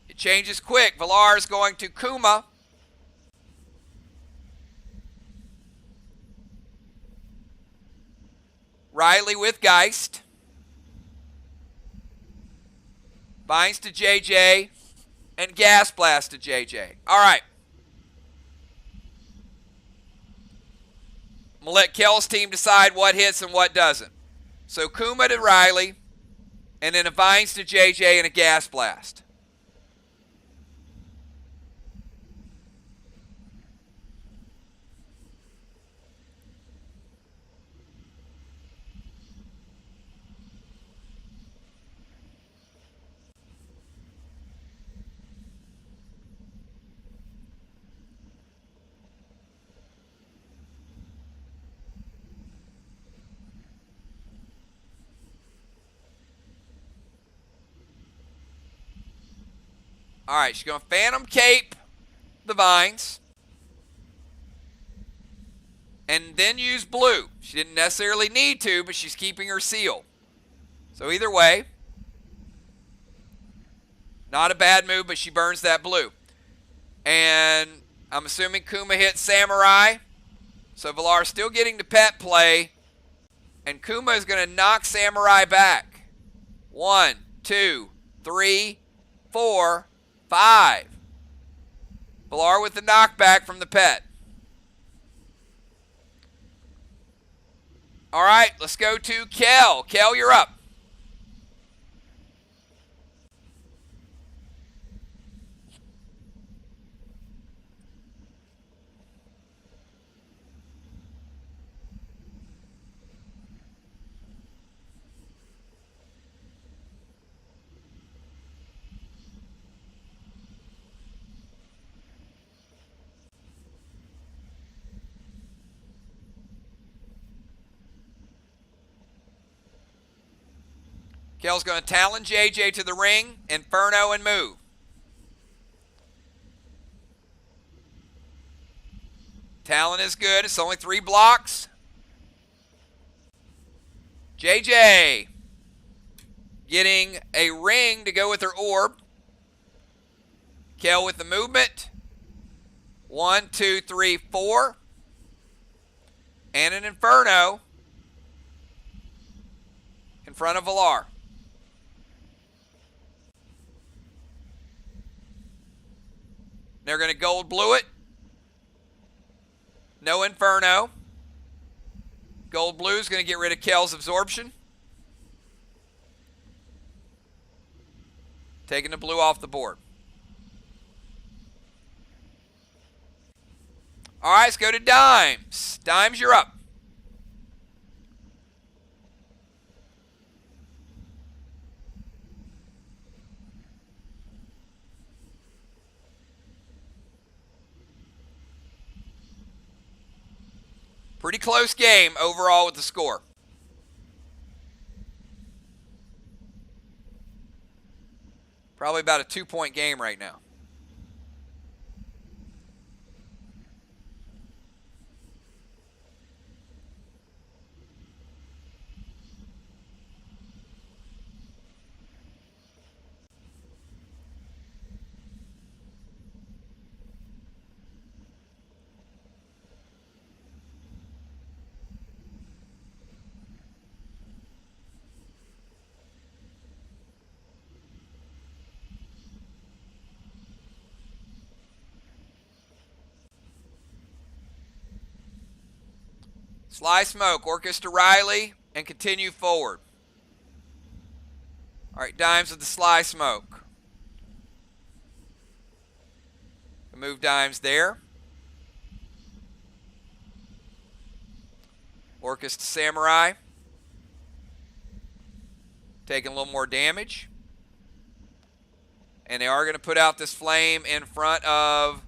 it changes quick. Villar is going to Kuma. Riley with Geist. Binds to JJ. And Gas Blast to JJ. All right. I'm going to let Kel's team decide what hits and what doesn't. So Kuma to Riley, and then a Vines to JJ and a Gas Blast. All right, she's going to Phantom Cape the vines. And then use blue. She didn't necessarily need to, but she's keeping her seal. So either way, not a bad move, but she burns that blue. And I'm assuming Kuma hit Samurai. So Valar's still getting the pet play. And Kuma is going to knock Samurai back. 1, 2, 3, 4, 5. Valar with the knockback from the pet. All right, let's go to Kel. Kel, you're up. Kel's going to Talon JJ to the ring, Inferno, and move. Talon is good. It's only 3 blocks. JJ getting a ring to go with her orb. Kel with the movement. 1, 2, 3, 4. And an Inferno in front of Valar. They're going to gold blue it. No Inferno. Gold blue is going to get rid of Kel's absorption. Taking the blue off the board. All right, let's go to Dimes. Dimes, you're up. Pretty close game overall with the score. Probably about a 2-point game right now. Sly Smoke, Orcus to Riley, and continue forward. All right, Dimes with the Sly Smoke. Move Dimes there. Orcus to Samurai. Taking a little more damage. And they are going to put out this flame in front of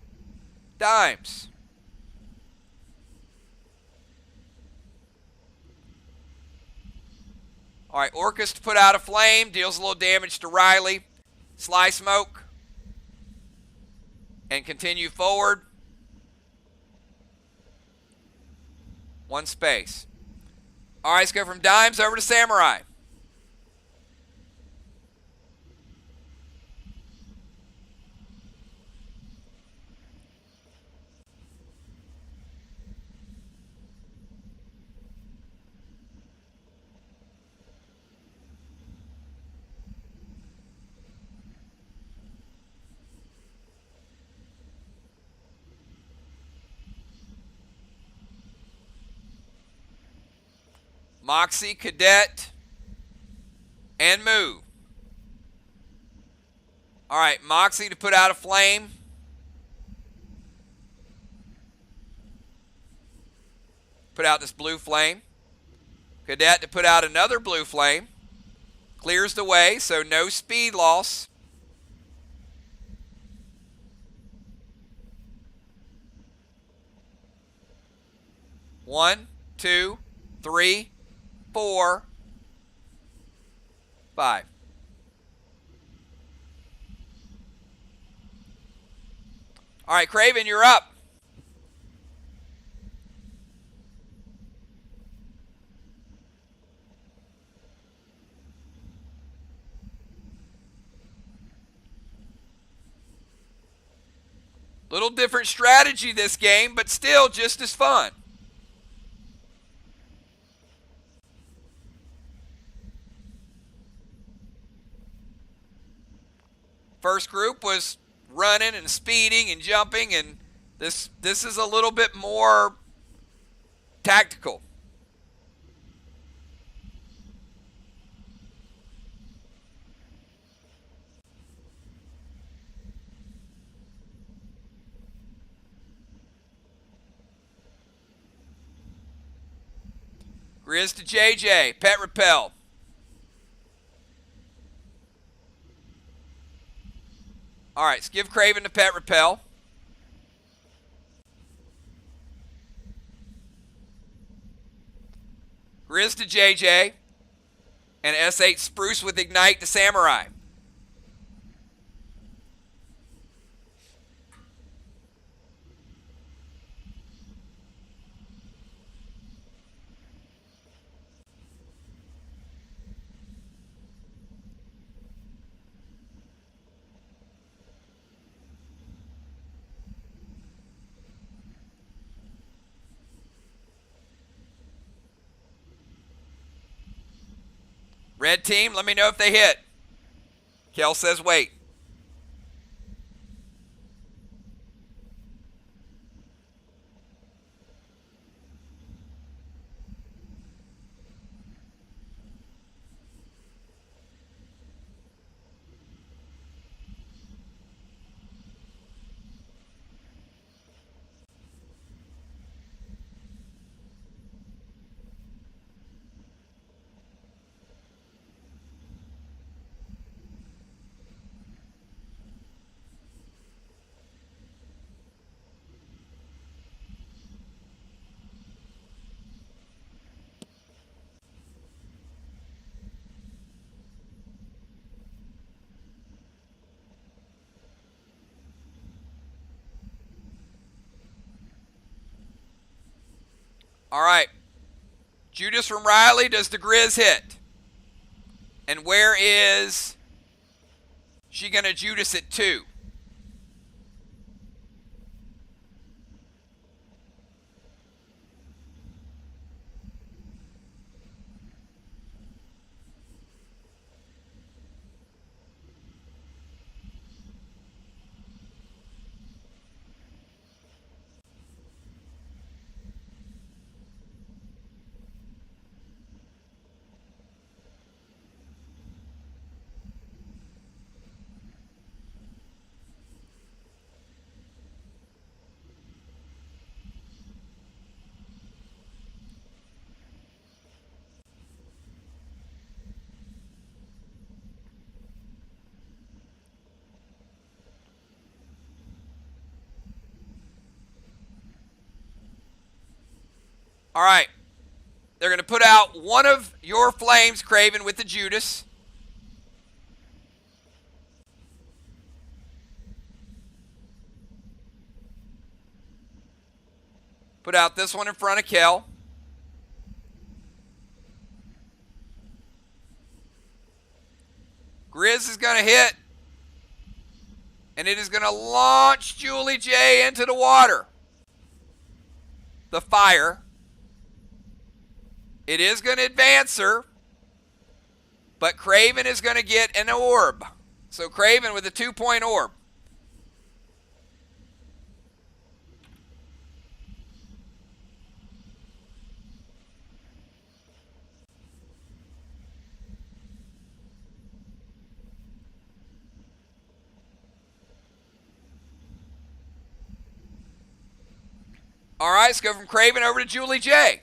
Dimes. All right, Orcus to put out a flame, deals a little damage to Riley. Sly Smoke. And continue forward. 1 space. All right, let's go from Dimes over to Samurai. Moxie, Cadet, and move. All right, Moxie to put out a flame. Put out this blue flame. Cadet to put out another blue flame. Clears the way, so no speed loss. One, 2, 3, 4, 5. All right, Craven, you're up. Little different strategy this game, but still just as fun. First group was running and speeding and jumping, and this is a little bit more tactical. Grizz to JJ, pet repel. All right, let's give Craven the pet repel. Grizz to JJ. And S8 Spruce with Ignite to Samurai. Red team, let me know if they hit. Kel says wait. All right. Judas from Riley, does the Grizz hit? And where is she going to Judas it to? All right. They're going to put out one of your flames, Craven, with the Judas. Put out this one in front of Kel. Grizz is going to hit. And it is going to launch Julie J into the water. The fire. It is going to advance her. But Craven is going to get an orb. So Craven with a 2-point orb. All right, let's go from Craven over to Julie J.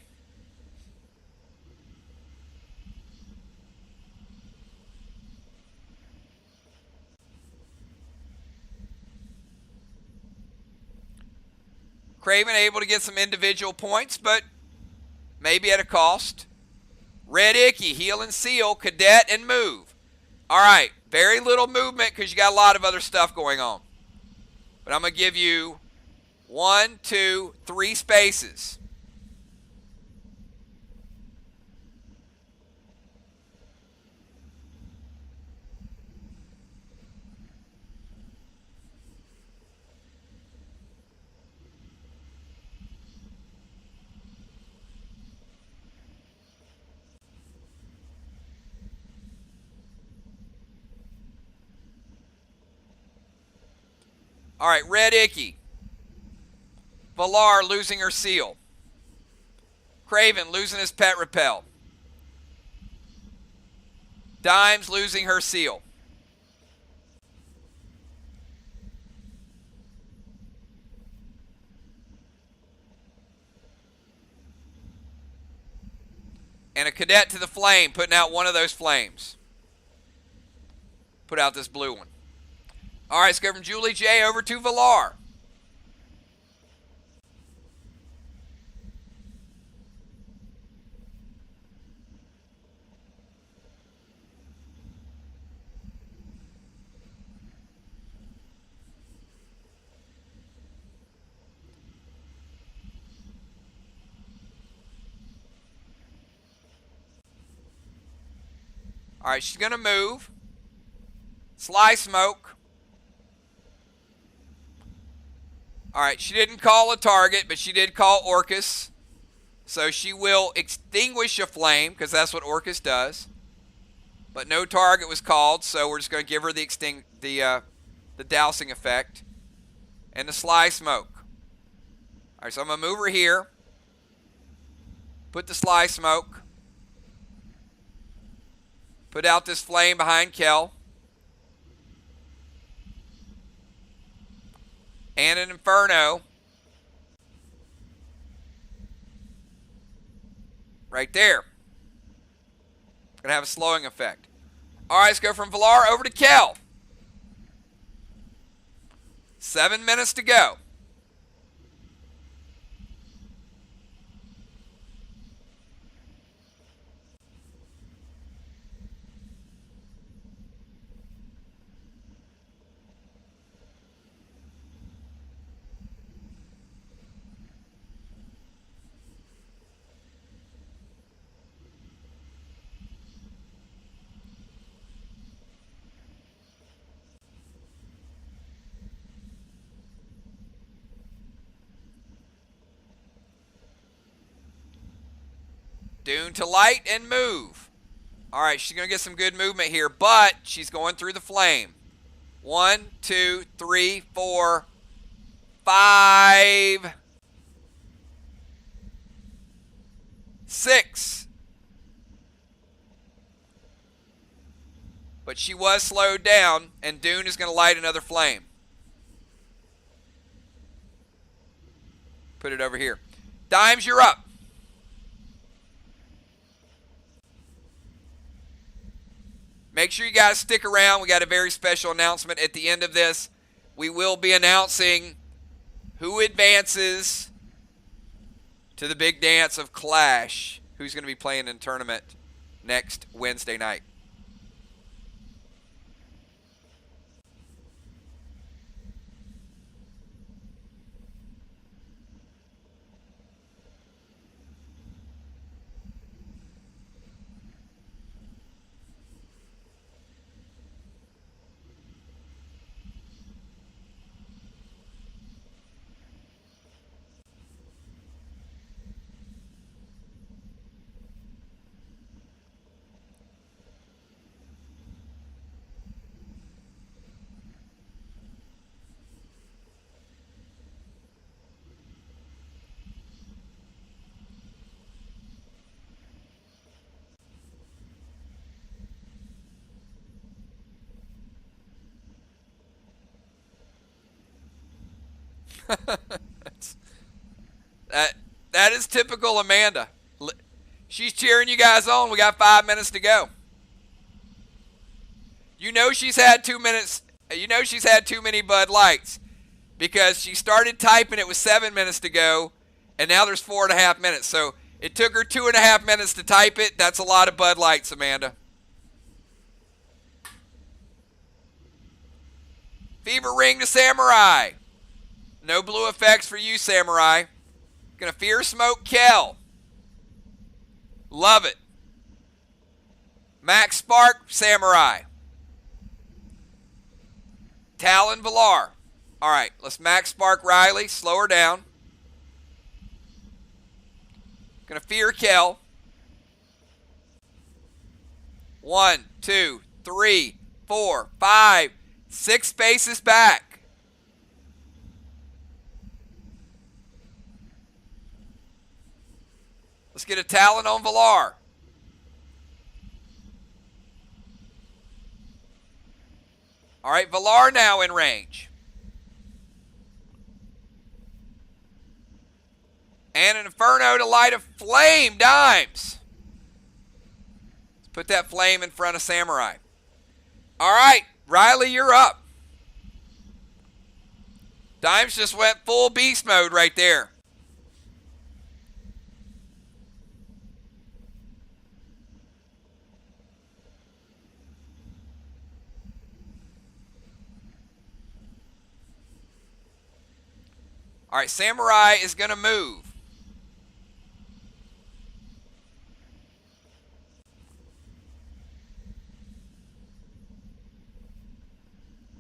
Craven able to get some individual points, but maybe at a cost. Red Icky, heal and seal, cadet, and move. All right, very little movement because you got a lot of other stuff going on. But I'm going to give you 1, 2, 3 spaces. All right, Red Icky. Valar losing her seal. Craven losing his pet repel. Dimes losing her seal. And a cadet to the flame, putting out one of those flames. Put out this blue one. All right, let's go from Julie J over to Valar. All right, she's going to move. Sly Smoke. All right, she didn't call a target, but she did call Orcus. So she will extinguish a flame, because that's what Orcus does. But no target was called, so we're just going to give her the dousing effect. And the Sly Smoke. All right, so I'm going to move her here. Put the Sly Smoke. Put out this flame behind Kel. And an Inferno. Right there. Gonna have a slowing effect. All right, let's go from Valar over to Kel. 7 minutes to go. Dune to light and move. All right, she's going to get some good movement here, but she's going through the flame. 1, 2, 3, 4, 5, 6. But she was slowed down, and Dune is going to light another flame. Put it over here. Dimes, you're up. Make sure you guys stick around. We got a very special announcement at the end of this. We will be announcing who advances to the big dance of Clash, who's going to be playing in tournament next Wednesday night. That is typical Amanda. She's cheering you guys on. We got 5 minutes to go. You know she's had 2 minutes. You know she's had too many Bud Lights because she started typing it with 7 minutes to go, and now there's 4.5 minutes. So it took her 2.5 minutes to type it. That's a lot of Bud Lights, Amanda. Fever Ring to Samurai. no blue effects for you, Samurai. Gonna Fear Smoke Kel. Love it. Max Spark, Samurai. Talon Valar. All right, let's Max Spark Riley. Slow her down. Gonna Fear Kel. 1, 2, 3, 4, 5, 6 spaces back. Let's get a Talon on Valar. All right, Valar now in range. And an Inferno to light a flame, Dimes. Let's put that flame in front of Samurai. All right, Riley, you're up. Dimes just went full beast mode right there. All right, Samurai is going to move.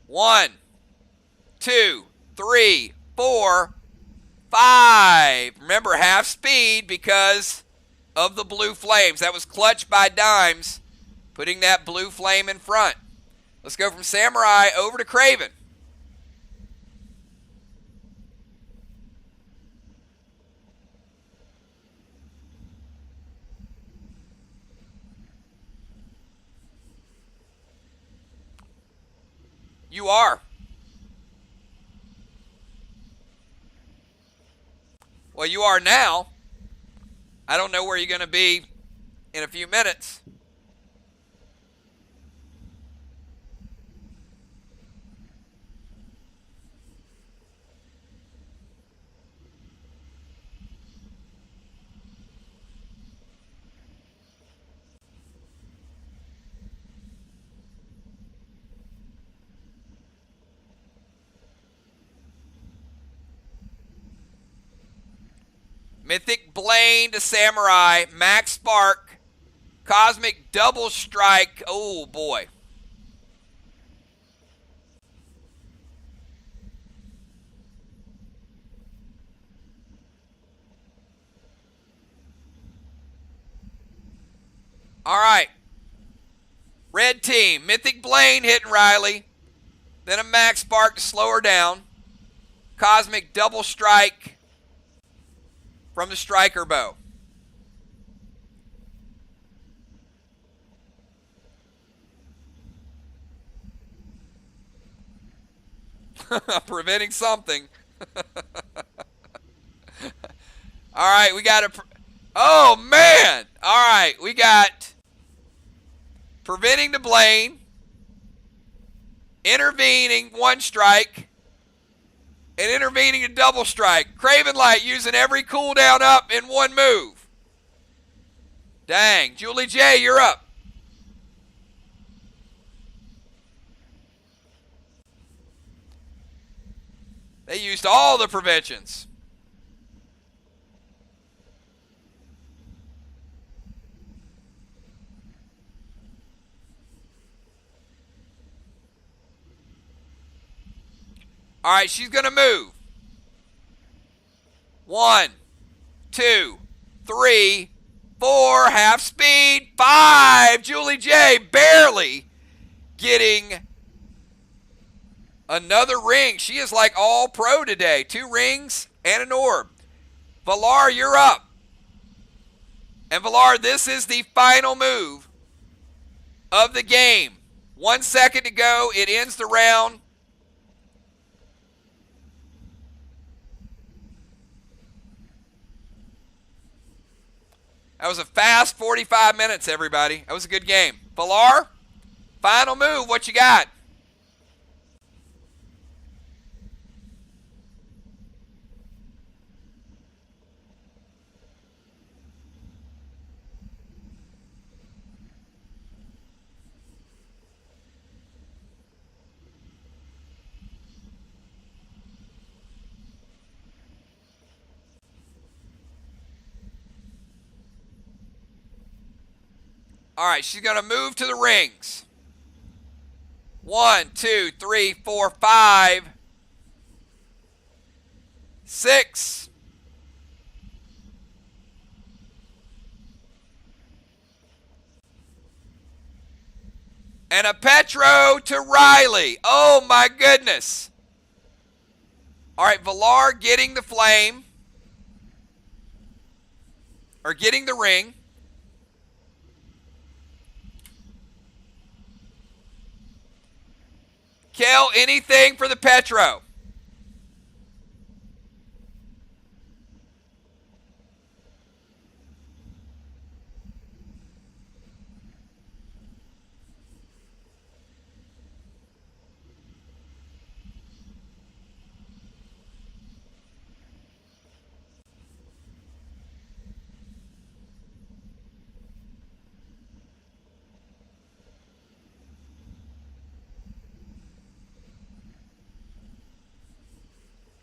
One, 2, 3, 4, 5. Remember, half speed because of the blue flames. That was clutch by Dimes, putting that blue flame in front. Let's go from Samurai over to Craven. You are. Well, you are now. I don't know where you're going to be in a few minutes. Mythic Blaine to Samurai. Max Spark. Cosmic Double Strike. Oh, boy. All right. Red team. Mythic Blaine hitting Riley. Then a Max Spark to slow her down. Cosmic Double Strike from the striker bow. Preventing something. All right, we got a... Oh, man. All right, we got preventing the Blaine, intervening one strike, and intervening a double strike. Craven Light using every cooldown up in one move. Dang. Julie J, you're up. They used all the preventions. All right, she's going to move. 1, 2, 3, 4, half speed, 5. Julie J barely getting another ring. She is like all pro today. 2 rings and an orb. Valar, you're up. And Valar, this is the final move of the game. 1 second to go. It ends the round. That was a fast 45 minutes, everybody. That was a good game. Valar, final move. What you got? All right, she's going to move to the rings. 1, 2, 3, 4, 5, 6. And a Petro to Riley. Oh, my goodness. All right, Villar getting the flame. Or getting the ring. Kel, anything for the Petro?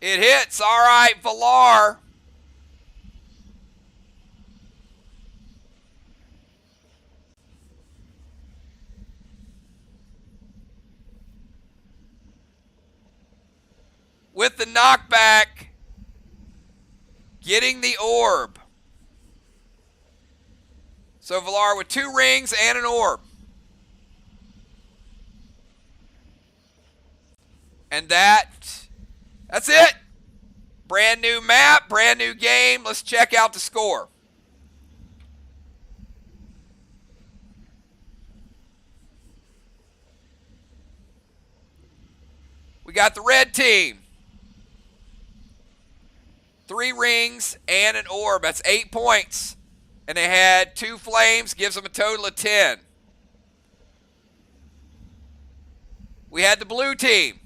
It hits. All right, Villar. With the knockback, getting the orb. So Villar with 2 rings and an orb. And that's it. Brand new map, brand new game. Let's check out the score. We got the red team. 3 rings and an orb. That's 8 points. And they had 2 flames, gives them a total of 10. We had the blue team.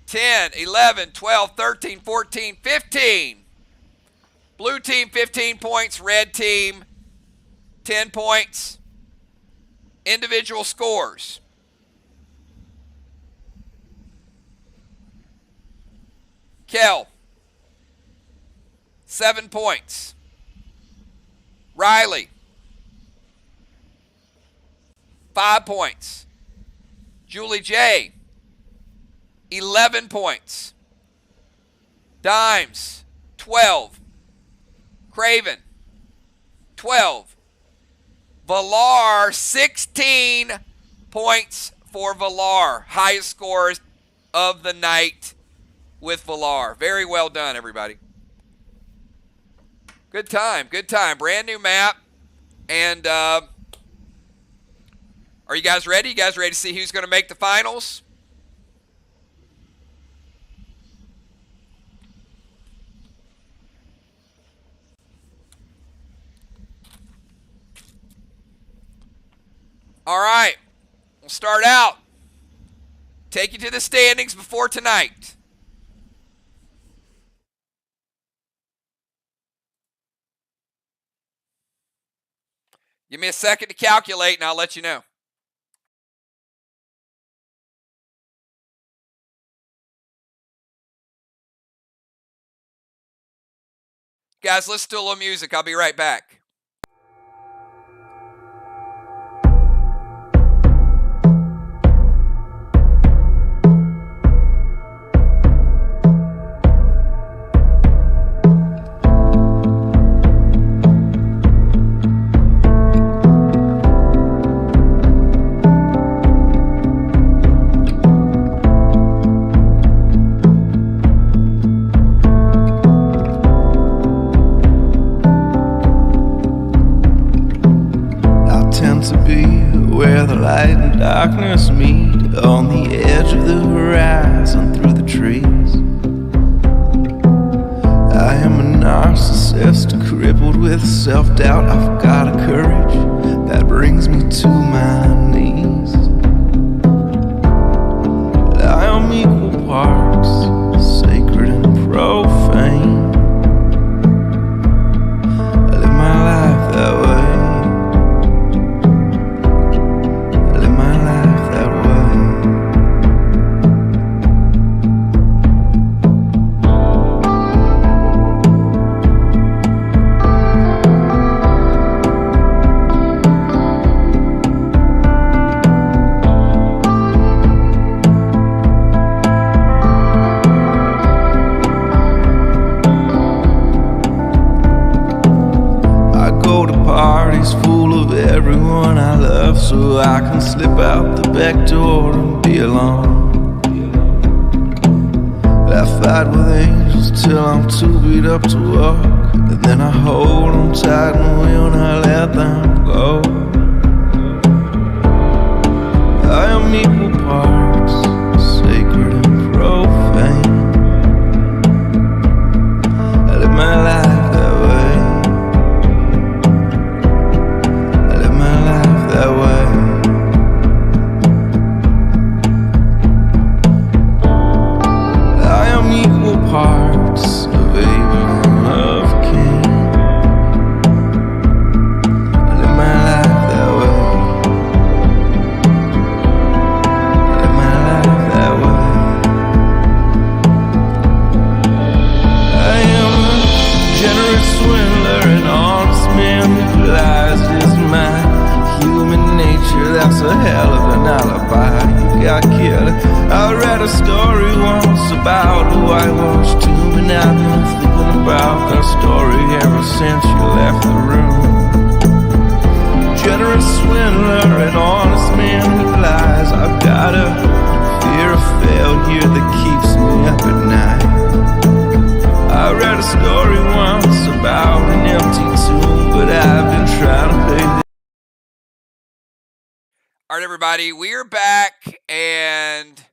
10, 11, 12, 13, 14, 15. Blue team, 15 points. Red team, 10 points. Individual scores. Kel, 7 points. Riley, 5 points. Julie J, 11 points. Dimes, 12. Craven, 12. Villar, 16 points for Villar. Highest scores of the night with Villar. Very well done, everybody. Good time, good time. Brand new map. And are you guys ready? You guys ready to see who's going to make the finals? All right, we'll start out. Take you to the standings before tonight. Give me a second to calculate, and I'll let you know. Guys, listen to a little music. I'll be right back. Darkness meet on the edge of the horizon through the trees. I am a narcissist, crippled with self-doubt. I've got a courage that brings me to my knees. I am equal parts sacred and profane. I live my life that way. be alone. I fight with angels till I'm too beat up to walk, and then I hold them tight and when I let them go, I am equal parts sacred and profane. I live my life that way. I live my life that way. I am equal parts of Abel and of Cain. I live my life that way. I live my life that way. I am a generous swindler, an honest man who lies his mind. Human nature, that's a hell of an alibi. You got killed. I read a story once about who I was too, and I've been thinking about that story ever since you left the room. Generous swindler, an honest man who lies. I've got a fear of failure that keeps me up at night. I read a story once about an empty tomb, but I've been trying to pay the... All right, everybody, we're back, and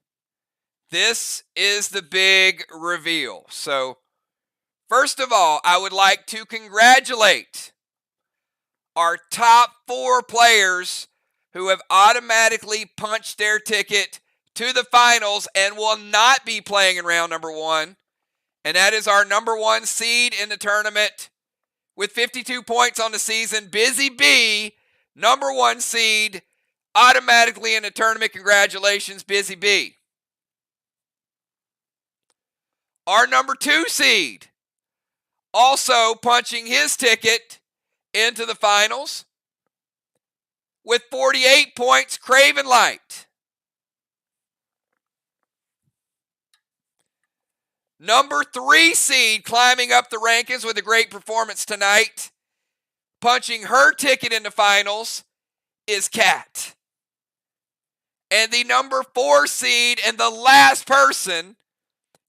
this is the big reveal. So, first of all, I would like to congratulate our top 4 players who have automatically punched their ticket to the finals and will not be playing in round number 1. And that is our number 1 seed in the tournament with 52 points on the season, Busy B, number 1 seed, automatically in the tournament. Congratulations, Busy B. Our number 2 seed, also punching his ticket into the finals with 48 points, Craven Light. Number 3 seed, climbing up the rankings with a great performance tonight, punching her ticket into finals, is Kat. And the number 4 seed and the last person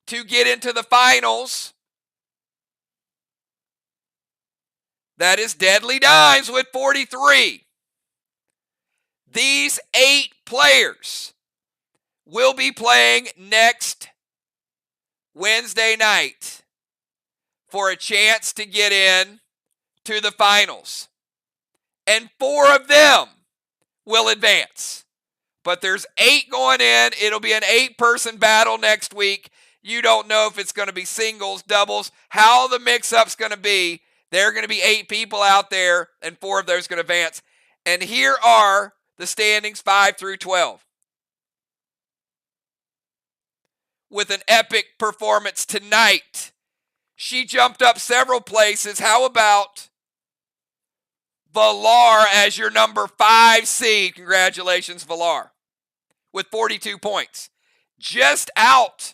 to get into the finals, that is Deadly Dimes with 43. These 8 players will be playing next Wednesday night for a chance to get in to the finals. And 4 of them will advance. But there's 8 going in. It'll be an 8-person battle next week. You don't know if it's going to be singles, doubles, how the mix-up's going to be. There are going to be 8 people out there, and 4 of those are going to advance. And here are the standings 5 through 12. With an epic performance tonight, she jumped up several places. How about Valar as your number 5 seed? Congratulations, Valar, with 42 points. Just out,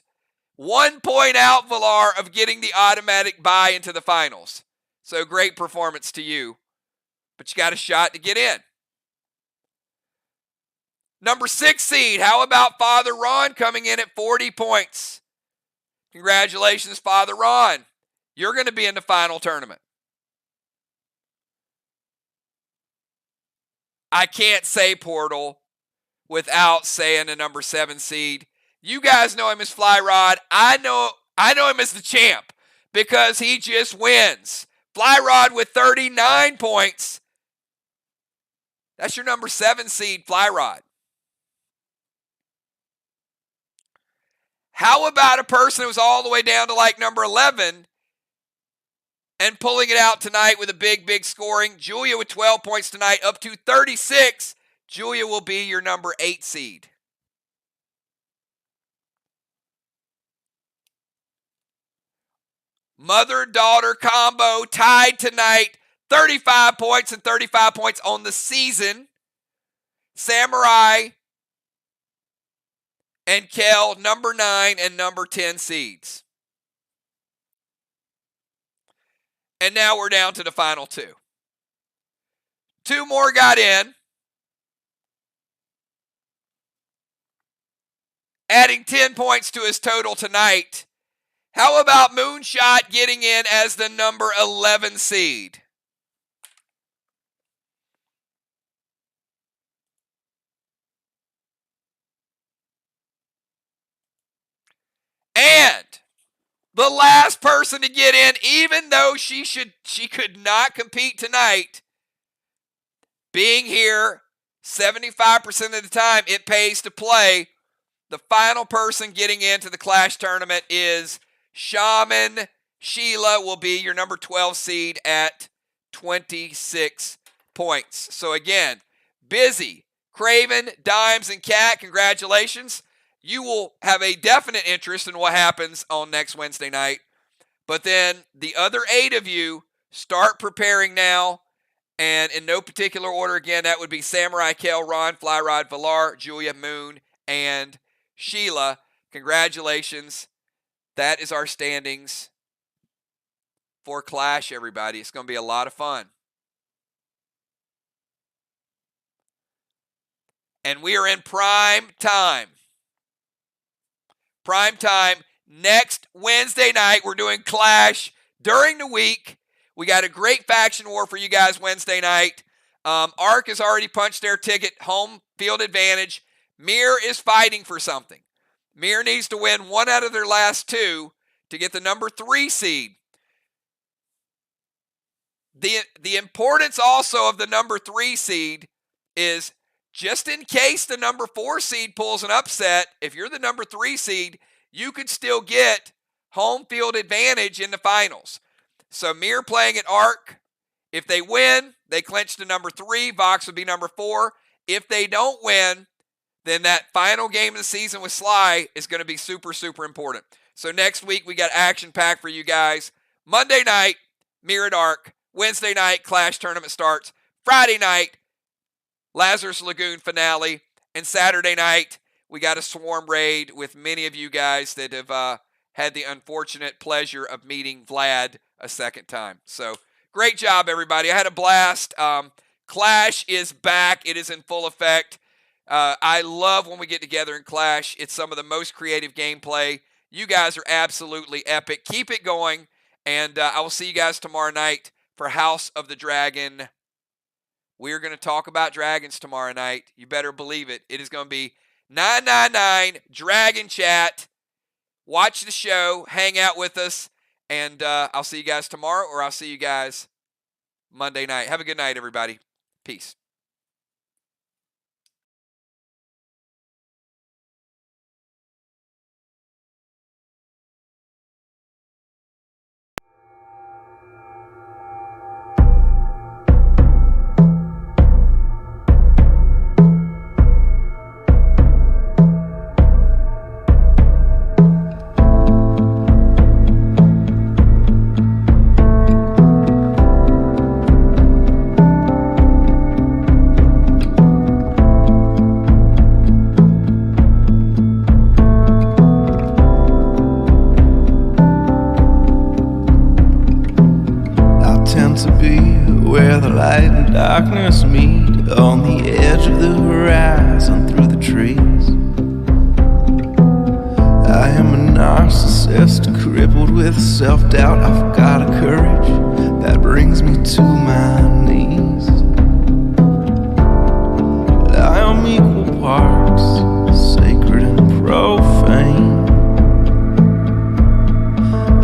1 point out, Valar, of getting the automatic bye into the finals. So great performance to you, but you got a shot to get in. Number 6 seed, how about Father Ron coming in at 40 points? Congratulations, Father Ron. You're going to be in the final tournament. I can't say Portal without saying the number 7 seed. You guys know him as Fly Rod. I know him as the champ because he just wins. Fly Rod with 39 points. That's your number 7 seed, Fly Rod. How about a person who was all the way down to like number 11 and pulling it out tonight with a big, big scoring? Julia with 12 points tonight, up to 36. Julia will be your number 8 seed. Mother-daughter combo tied tonight, 35 points and 35 points on the season. Samurai and Kel, number 9 and number 10 seeds. And now we're down to the final 2. 2 more got in. adding 10 points to his total tonight. How about Moonshot getting in as the number 11 seed? And the last person to get in, even though she could not compete tonight, being here 75% of the time, it pays to play. The final person getting into the Clash tournament is Shaman Sheila, will be your number 12 seed at 26 points. So again, Busy, Craven, Dimes, and Cat, congratulations. You will have a definite interest in what happens on next Wednesday night. But then the other 8 of you, start preparing now. And in no particular order, again, that would be Samurai, Kel, Ron, Flyrod, Valar, Julia, Moon, and Sheila. Congratulations. That is our standings for Clash, everybody. It's going to be a lot of fun. And we are in prime time. Prime time. Next Wednesday night, we're doing Clash during the week. We got a great faction war for you guys Wednesday night. Ark has already punched their ticket, home field advantage. Mir is fighting for something. Mir needs to win 1 out of their last 2 to get the number 3 seed. The importance also of the number 3 seed is just in case the number 4 seed pulls an upset, if you're the number 3 seed, you could still get home field advantage in the finals. So Mir playing at Ark, if they win, they clinch to number 3. Vox would be number 4. If they don't win, then that final game of the season with Sly is going to be super, super important. So next week, we got action packed for you guys. Monday night, Mir at Ark. Wednesday night, Clash tournament starts. Friday night, Lazarus Lagoon finale. And Saturday night, we got a Swarm raid with many of you guys that have had the unfortunate pleasure of meeting Vlad a second time. So great job, everybody. I had a blast. Clash is back. It is in full effect. I love when we get together in Clash. It's some of the most creative gameplay. You guys are absolutely epic. Keep it going. And I will see you guys tomorrow night for House of the Dragon. We're going to talk about dragons tomorrow night. You better believe it. It is going to be 999 Dragon Chat. Watch the show. Hang out with us. And I'll see you guys tomorrow, or I'll see you guys Monday night. Have a good night, everybody. Peace. Darkness meet on the edge of the horizon through the trees. I am a narcissist crippled with self-doubt. I've got a courage that brings me to my knees. I am equal parts sacred and profane.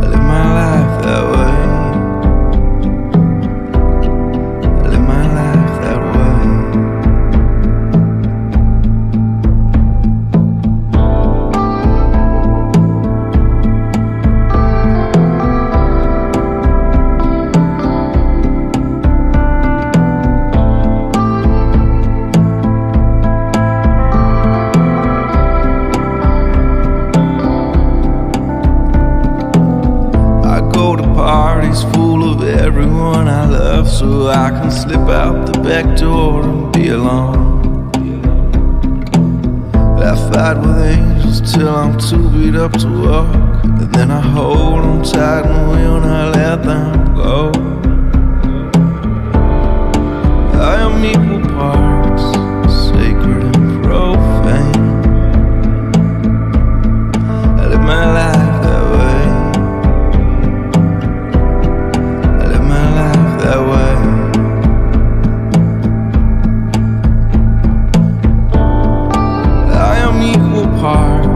I live my life that way. So I can slip out the back door and be alone. I fight with angels till I'm too beat up to walk, and then I hold them tight and when I let them go, I am equal parts sacred and profane.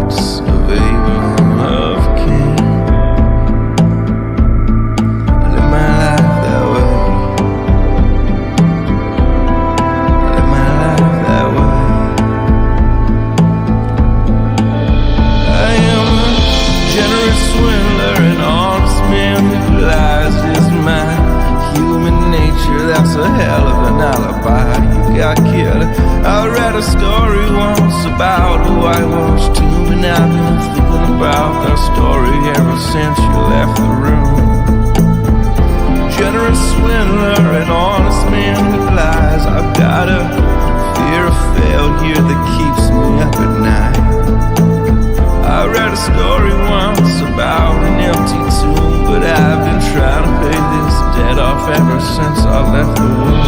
roots of Abraham of King. I live my life that way. I live my life that way. I am a generous swindler, an honest man who lies his mind. Human nature, that's a hell of an alibi. You got killed. I read a story once about who I was too, and I've been thinking about that story ever since you left the room. Generous swindler, an honest man who lies. I've got a fear of failure that keeps me up at night. I read a story once about an empty tomb, but I've been trying to pay this debt off ever since I left the womb.